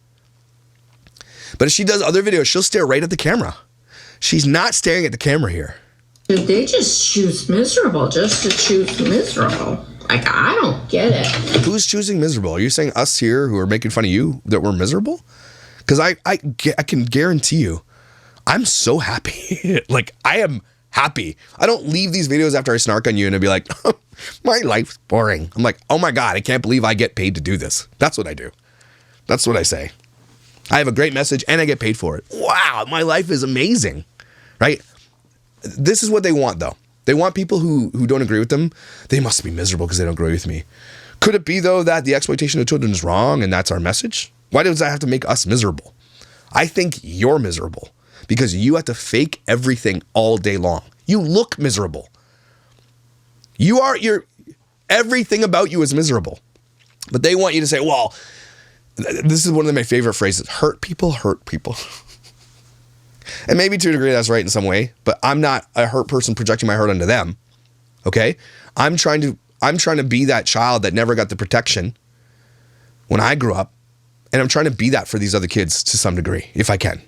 But if she does other videos, she'll stare right at the camera. She's not staring at the camera here. They just choose miserable just to choose miserable. Like, I don't get it. Who's choosing miserable? Are you saying us here who are making fun of you that we're miserable? Because I can guarantee you, I'm so happy. Like, I am happy. I don't leave these videos after I snark on you and I'd be like, oh, my life's boring. I'm like, oh my God, I can't believe I get paid to do this. That's what I do. That's what I say. I have a great message and I get paid for it. Wow, my life is amazing, right? This is what they want, though. They want people who don't agree with them. They must be miserable because they don't agree with me. Could it be, though, that the exploitation of children is wrong and that's our message? Why does that have to make us miserable? I think you're miserable because you have to fake everything all day long. You look miserable. Everything about you is miserable. But they want you to say, well, this is one of my favorite phrases, hurt people, hurt people. And maybe to a degree that's right in some way, but I'm not a hurt person projecting my hurt onto them. Okay? I'm trying to be that child that never got the protection when I grew up, and I'm trying to be that for these other kids to some degree, if I can.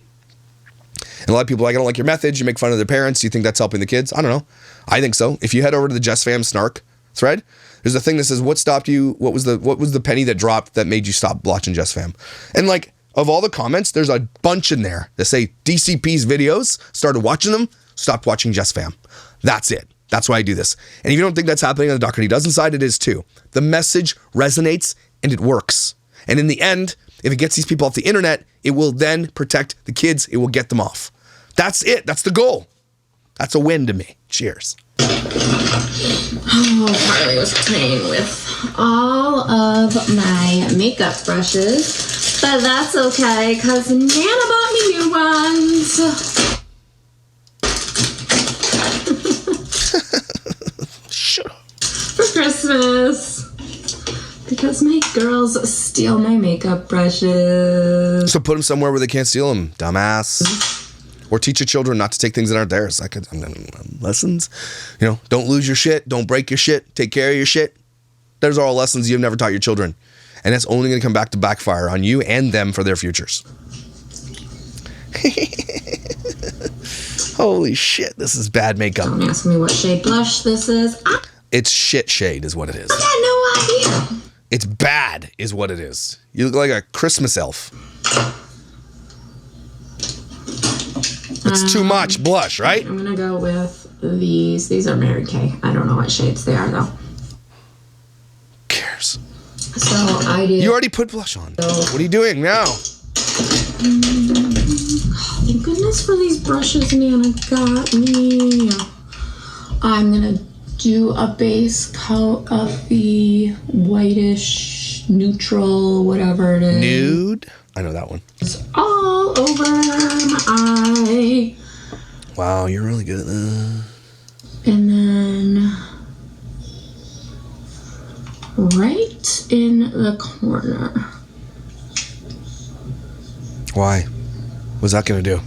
And a lot of people are like, I don't like your methods. You make fun of their parents. Do you think that's helping the kids? I don't know. I think so. If you head over to the Jess Fam Snark thread, there's a thing that says, what stopped you? What was the penny that dropped that made you stop watching Jess Fam? And like, of all the comments, there's a bunch in there that say DCP's videos, started watching them, stopped watching Jess Fam. That's it. That's why I do this. And if you don't think that's happening on the Dougherty Dozen side, it is too. The message resonates and it works. And in the end, if it gets these people off the internet, it will then protect the kids. It will get them off. That's it. That's the goal. That's a win to me. Cheers. Oh, Carly was playing with all of my makeup brushes, but that's okay because Nana bought me new ones. Shut up. For Christmas. Because my girls steal my makeup brushes. So put them somewhere where they can't steal them, dumbass. Or teach your children not to take things that aren't theirs. Like lessons, don't lose your shit, don't break your shit, take care of your shit. Those are all lessons you've never taught your children, and that's only going to come back to backfire on you and them for their futures. Holy shit, this is bad makeup. Don't ask me what shade blush this is. It's shit shade, is what it is. I got no idea. It's bad, is what it is. You look like a Christmas elf. It's too much blush, right? I'm gonna go with these. These are Mary Kay. I don't know what shades they are though. Who cares? So I did. You already put blush on. What are you doing now? Thank goodness for these brushes Nana got me. I'm gonna do a base coat of the whitish neutral, whatever it is. Nude? I know that one. It's all over my eye. Wow, you're really good at that. And then right in the corner. Why? What's that gonna do?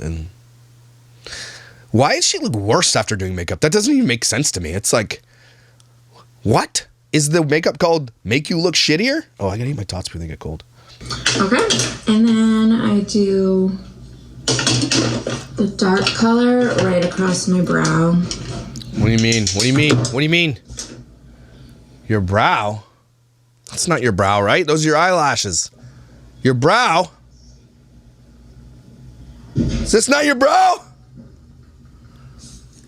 And why does she look worse after doing makeup? That doesn't even make sense to me. It's like, what? Is the makeup called make you look shittier? Oh, I gotta eat my tots before they get cold. Okay. And then I do the dark color right across my brow. What do you mean? What do you mean? What do you mean? Your brow? That's not your brow, right? Those are your eyelashes. Your brow? Is this not your brow?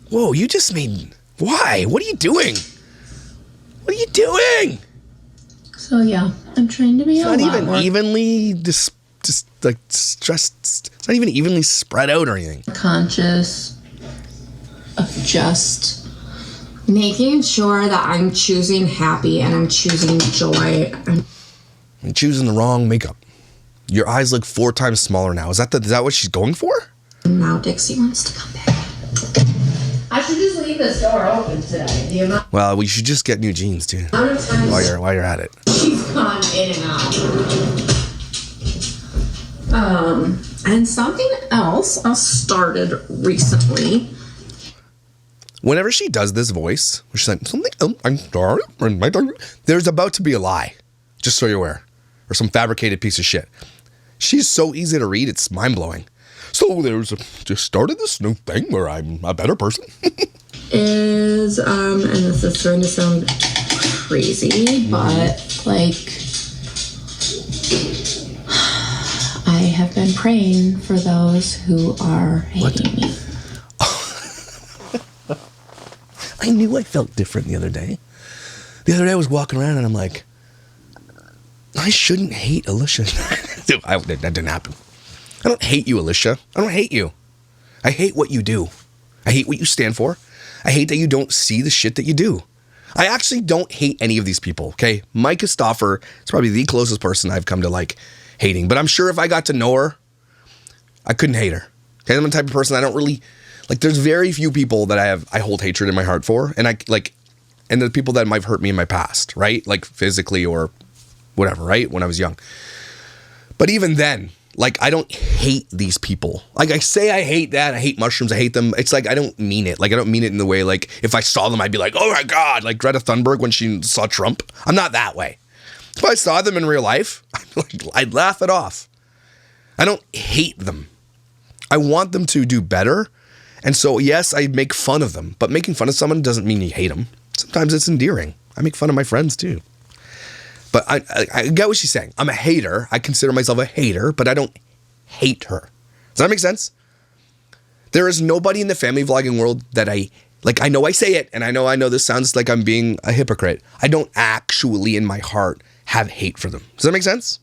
Whoa, you just made... Why? What are you doing? What are you doing? So yeah, I'm trying to be It's not even evenly just like stressed. It's not even evenly spread out or anything. Conscious of just making sure that I'm choosing happy and I'm choosing joy. I'm choosing the wrong makeup. Your eyes look 4 times smaller now. Is that what she's going for? Now Dixie wants to come back. I should just leave this door open today. Well, we should just get new jeans too. How many times While you're at it. she's gone in and out. And something else I started recently. Whenever she does this voice, she's like, something, I'm sorry, there's about to be a lie, just so you're aware, or some fabricated piece of shit. She's so easy to read, it's mind-blowing. So just started this new thing where I'm a better person. And this is going to sound crazy, but like, I have been praying for those who are hating me. I knew I felt different the other day. The other day I was walking around and I'm like, I shouldn't hate Alicia. Dude, that didn't happen. I don't hate you, Alicia. I don't hate you. I hate what you do. I hate what you stand for. I hate that you don't see the shit that you do. I actually don't hate any of these people, okay? Mike Estoffer is probably the closest person I've come to like hating. But I'm sure if I got to know her, I couldn't hate her. Okay, I'm the type of person I don't really... Like, there's very few people that I hold hatred in my heart for. And and the people that might have hurt me in my past, right? Like physically or whatever, right? When I was young. But even then, like, I don't hate these people. Like, I say I hate that. I hate mushrooms. I hate them. It's like, I don't mean it. Like, I don't mean it in the way, like, if I saw them, I'd be like, oh my God, like Greta Thunberg when she saw Trump. I'm not that way. If I saw them in real life, I'd laugh it off. I don't hate them. I want them to do better. And so, yes, I make fun of them. But making fun of someone doesn't mean you hate them. Sometimes it's endearing. I make fun of my friends too. But I get what she's saying. I'm a hater. I consider myself a hater, but I don't hate her. Does that make sense? There is nobody in the family vlogging world that I know I say it, and I know this sounds like I'm being a hypocrite. I don't actually in my heart have hate for them. Does that make sense?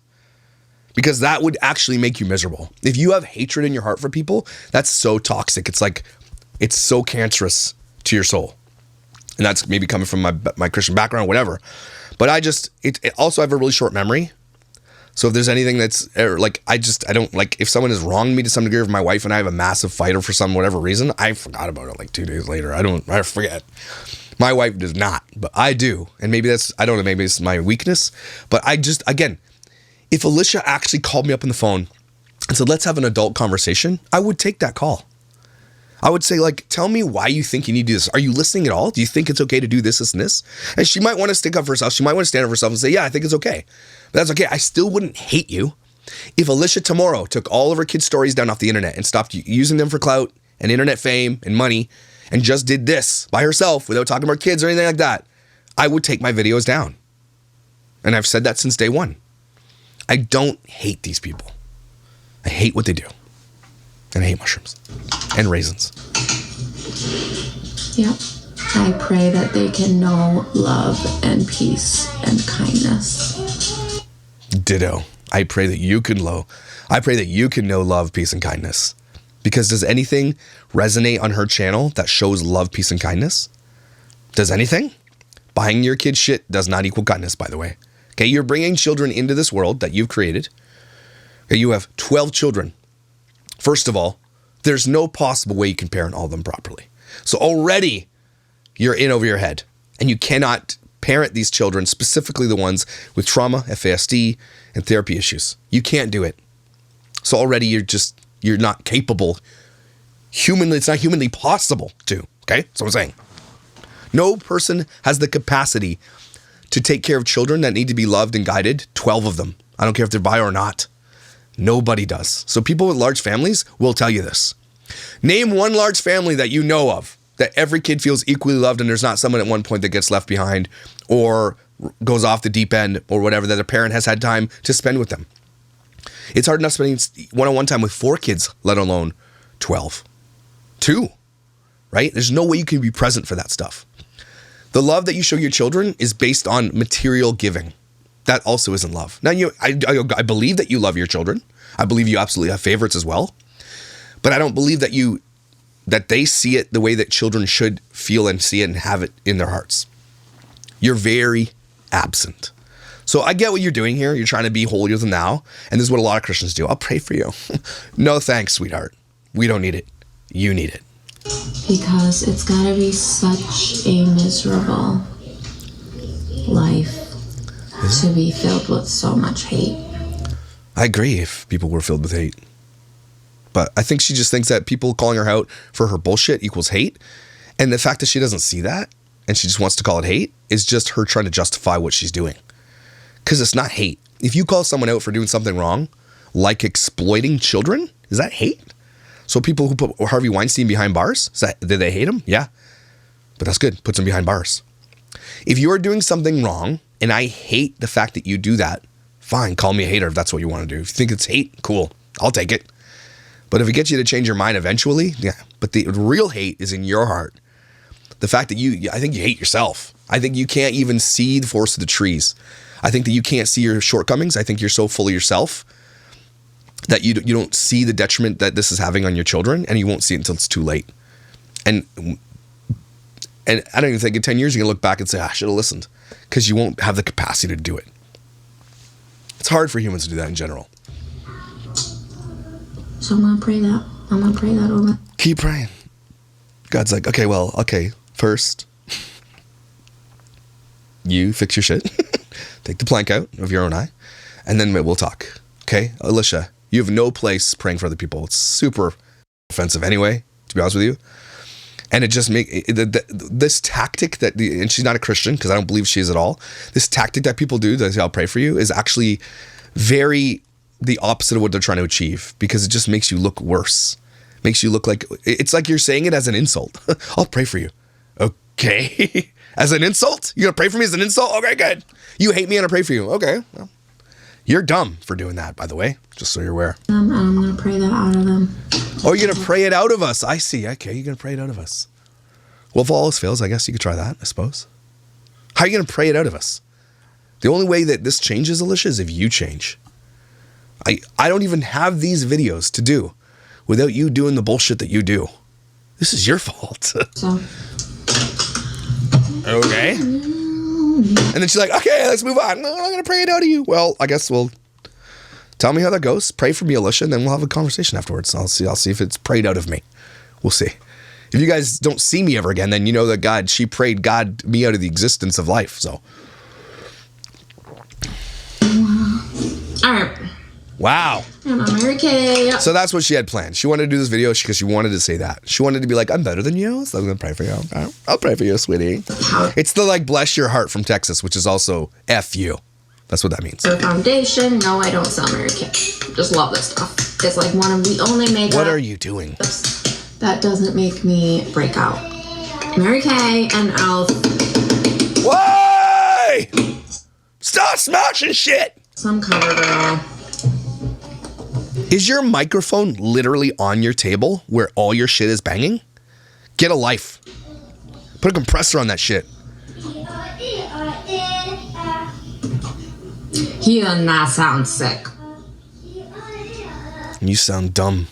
Because that would actually make you miserable. If you have hatred in your heart for people, that's so toxic. It's like, it's so cancerous to your soul. And that's maybe coming from my Christian background, whatever. But I also have a really short memory. So if there's anything that's like, I don't like, if someone has wronged me to some degree, if my wife and I have a massive fight for some whatever reason, I forgot about it like 2 days later. I forget. My wife does not, but I do. And maybe I don't know, maybe it's my weakness. But again, if Alicia actually called me up on the phone and said, let's have an adult conversation, I would take that call. I would say, like, tell me why you think you need to do this. Are you listening at all? Do you think it's okay to do this, and this? And she might want to stick up for herself. She might want to stand up for herself and say, yeah, I think it's okay. But that's okay. I still wouldn't hate you if Alicia tomorrow took all of her kids' stories down off the internet and stopped using them for clout and internet fame and money and just did this by herself without talking about kids or anything like that. I would take my videos down. And I've said that since day one. I don't hate these people. I hate what they do. And I hate mushrooms and raisins. Yep. I pray that they can know love and peace and kindness. Ditto. I pray that you can know love, peace, and kindness. Because does anything resonate on her channel that shows love, peace, and kindness? Does anything? Buying your kid shit does not equal kindness, by the way. Okay, you're bringing children into this world that you've created. Okay, you have 12 children. First of all, there's no possible way you can parent all of them properly. So already you're in over your head, and you cannot parent these children, specifically the ones with trauma, FASD, and therapy issues. You can't do it. So already you're not capable. It's not humanly possible to, okay? That's what I'm saying. No person has the capacity to take care of children that need to be loved and guided, 12 of them. I don't care if they're bio or not. Nobody does. So people with large families will tell you this. Name one large family that you know of that every kid feels equally loved and there's not someone at one point that gets left behind or goes off the deep end or whatever, that a parent has had time to spend with them. It's hard enough spending one-on-one time with 4 kids, let alone 12. 2, right? There's no way you can be present for that stuff. The love that you show your children is based on material giving. That also isn't love. Now, I believe that you love your children. I believe you absolutely have favorites as well. But I don't believe that they see it the way that children should feel and see it and have it in their hearts. You're very absent. So I get what you're doing here. You're trying to be holier than thou. And this is what a lot of Christians do. I'll pray for you. No thanks, sweetheart. We don't need it. You need it. Because it's gotta be such a miserable life to be filled with so much hate. I agree if people were filled with hate. But I think she just thinks that people calling her out for her bullshit equals hate. And the fact that she doesn't see that and she just wants to call it hate is just her trying to justify what she's doing. Because it's not hate. If you call someone out for doing something wrong, like exploiting children, is that hate? So people who put Harvey Weinstein behind bars, did they hate him? Yeah. But that's good. Puts him behind bars. If you're doing something wrong, and I hate the fact that you do that, fine, call me a hater if that's what you want to do. If you think it's hate, cool, I'll take it. But if it gets you to change your mind eventually, yeah. But the real hate is in your heart. The fact that I think you hate yourself. I think you can't even see the forest of the trees. I think that you can't see your shortcomings. I think you're so full of yourself that you don't see the detriment that this is having on your children, and you won't see it until it's too late. And I don't even think in 10 years you're going to look back and say, I should have listened, because you won't have the capacity to do it. It's hard for humans to do that in general. So I'm going to pray that. I'm going to pray that over. Keep praying. God's like, okay, first, you fix your shit. Take the plank out of your own eye. And then we'll talk. Okay? Alicia, you have no place praying for other people. It's super offensive anyway, to be honest with you. And it just this tactic that, and she's not a Christian because I don't believe she is at all. This tactic that people do, that I'll pray for you, is actually very the opposite of what they're trying to achieve, because it just makes you look worse. Makes you look like, it's like you're saying it as an insult. I'll pray for you. Okay. As an insult? You're going to pray for me as an insult? Okay, good. You hate me and I pray for you. Okay. Well, you're dumb for doing that, by the way, just so you're aware. I'm going to pray that out of them. Oh, you're going to pray it out of us. I see. Okay, you're going to pray it out of us. Well, if all else fails, I guess you could try that, I suppose. How are you going to pray it out of us? The only way that this changes, Alicia, is if you change. I don't even have these videos to do without you doing the bullshit that you do. This is your fault. So. Okay. And then she's like, okay, let's move on. No, I'm going to pray it out of you. Well, I guess we'll tell me how that goes. Pray for me, Alicia, and then we'll have a conversation afterwards. I'll see if it's prayed out of me. We'll see. If you guys don't see me ever again, then you know that she prayed me out of the existence of life. So. All right. Wow. I'm Mary Kay. So that's what she had planned. She wanted to do this video because she wanted to say that. She wanted to be like, I'm better than you, so I'm going to pray for you. I'll pray for you, sweetie. It's the like, bless your heart from Texas, which is also F you. That's what that means. For foundation, no, I don't sell Mary Kay. Just love this stuff. It's like one of the only makeup. What are you doing? That doesn't make me break out. Mary Kay and Elf. Why? Stop smashing shit. Some cover girl. Is your microphone literally on your table where all your shit is banging? Get a life. Put a compressor on that shit. He does not sound sick. You sound dumb.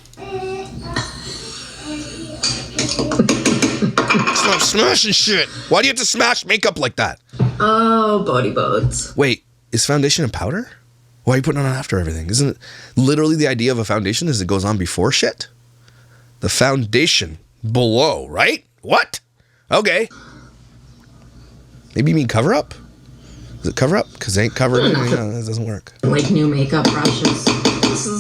Stop smashing shit. Why do you have to smash makeup like that? Oh, body boats. Wait, is foundation a powder? Why are you putting it on after everything? Isn't it literally the idea of a foundation is it goes on before shit? The foundation below, right? What? Okay. Maybe you mean cover up? Is it cover up? Because it ain't covered. It doesn't work. Like new makeup brushes.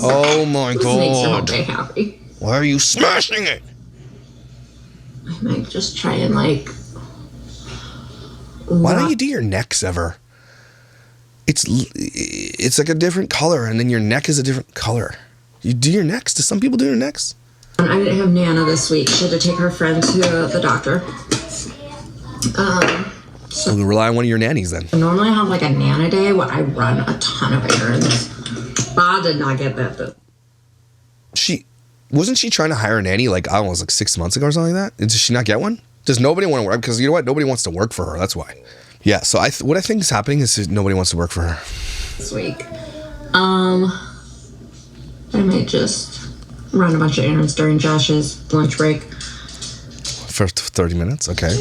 Oh my this God. Makes your whole day happy. Why are you smashing it? I might just try and like. Why don't you do your necks ever? It's like a different color, and then your neck is a different color. You do your necks. Do some people do their necks? I didn't have Nana this week. She had to take her friend to the doctor. So we rely on one of your nannies then. Normally I have like a Nana day where I run a ton of errands. But I did not get that though. Wasn't she trying to hire a nanny like, I don't know, it was like 6 months ago or something like that? Did she not get one? Does nobody want to work? Because you know what? Nobody wants to work for her. That's why. Yeah, so what I think is happening is nobody wants to work for her. This week. I might just run a bunch of errands during Josh's lunch break. For 30 minutes? Okay.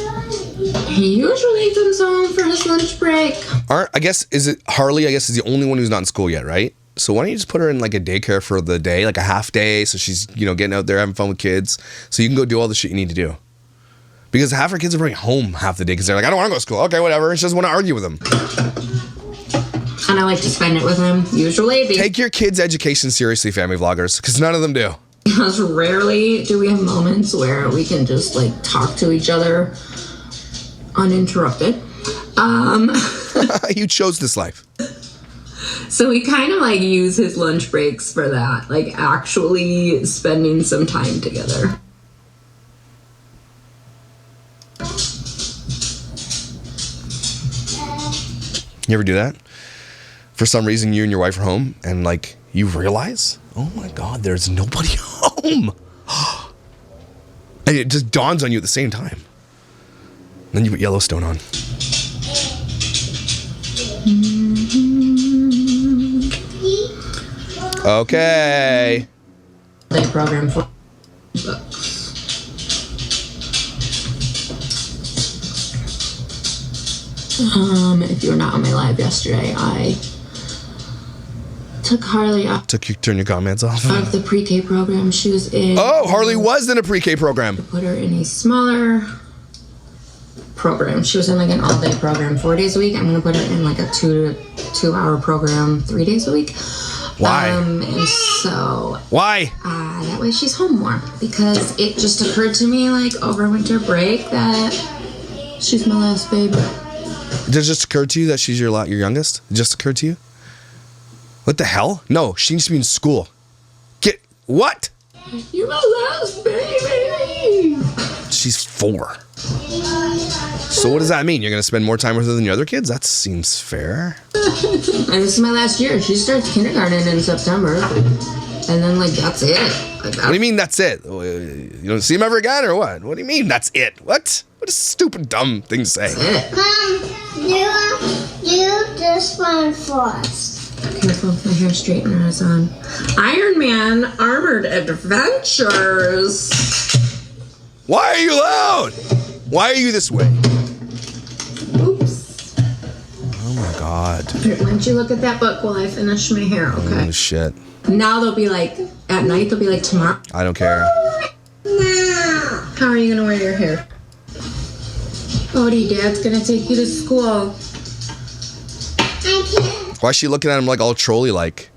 He usually comes home for his lunch break. Harley, I guess, is the only one who's not in school yet, right? So why don't you just put her in like a daycare for the day, like a half day, so she's, getting out there having fun with kids, so you can go do all the shit you need to do. Because half her kids are bringing home half the day because they're like, I don't want to go to school. Okay, whatever. And she doesn't want to argue with them. And I like to spend it with him, usually. Take your kids' education seriously, family vloggers, because none of them do. Because rarely do we have moments where we can just like talk to each other uninterrupted. You chose this life. So we kind of like use his lunch breaks for that, like actually spending some time together. You ever do that? For some reason, you and your wife are home, and like you realize, oh my God, there's nobody home, and it just dawns on you at the same time. And then you put Yellowstone on. Okay. They program for books. If you were not on my live yesterday, I took Harley off. Turn your comments off. Of the pre-K program she was in. Oh, Harley was in a pre-K program. Put her in a smaller program. She was in like an all-day program 4 days a week. I'm gonna put her in like a 2-hour program 3 days a week. Why? And so Why? that way she's home more, because it just occurred to me like over winter break that she's my last baby. Did it just occur to you that she's your youngest? It just occurred to you? What the hell? No, she needs to be in school. What? You're my last baby. She's 4. So what does that mean? You're going to spend more time with her than your other kids? That seems fair. And this is my last year. She starts kindergarten in September. And then, like, that's it. Like, What do you mean that's it? You don't see him ever again or what? What do you mean that's it? What? What a stupid, dumb thing to say. That's it. Mom, do this one first. Careful, my hair straightener is on. Iron Man Armored Adventures. Why are you loud? Why are you this way? Oops. Oh my God. Why don't you look at that book while I finish my hair, okay? Oh shit. Now they'll be like, at night they'll be like, tomorrow. I don't care. No. How are you gonna wear your hair? Odie, Dad's gonna take you to school. I can't. Why is she looking at him like all trolly like?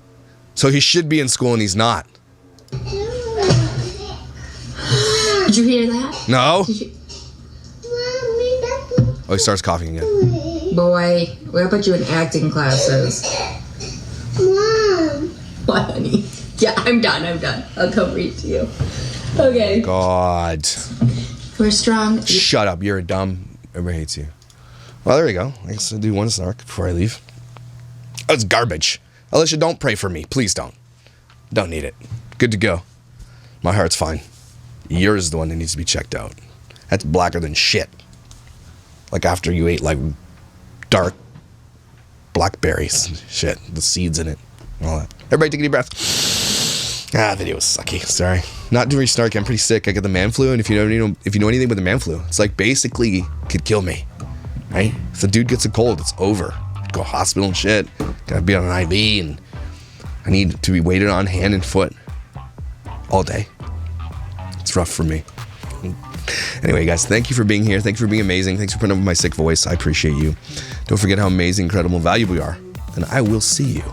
So he should be in school and he's not. Did you hear that? No? Did you? Mommy, Oh, he starts coughing again. Boy, we're gonna put you in acting classes. Mom. What, honey? Yeah, I'm done. I'll come read to you. Okay. God. We're strong. Shut up. You're a dumb. Everybody hates you. Well, there you go. I guess I'll do one snark before I leave. Oh, it's garbage. Alicia, don't pray for me. Please don't. Don't need it. Good to go. My heart's fine. Yours is the one that needs to be checked out. That's blacker than shit. Like after you ate like dark blackberries and shit. The seeds in it. And all that. Everybody take a deep breath. Video was sucky. Sorry. Not very snarky. I'm pretty sick. I get the man flu, and if you know anything about the man flu, it's like basically could kill me. Right? If the dude gets a cold, it's over. Go hospital and shit. Gotta be on an IV, and I need to be waited on hand and foot all day. It's rough for me. Anyway, guys, thank you for being here. Thank you for being amazing. Thanks for putting up with my sick voice. I appreciate you. Don't forget how amazing, incredible, valuable you are. And I will see you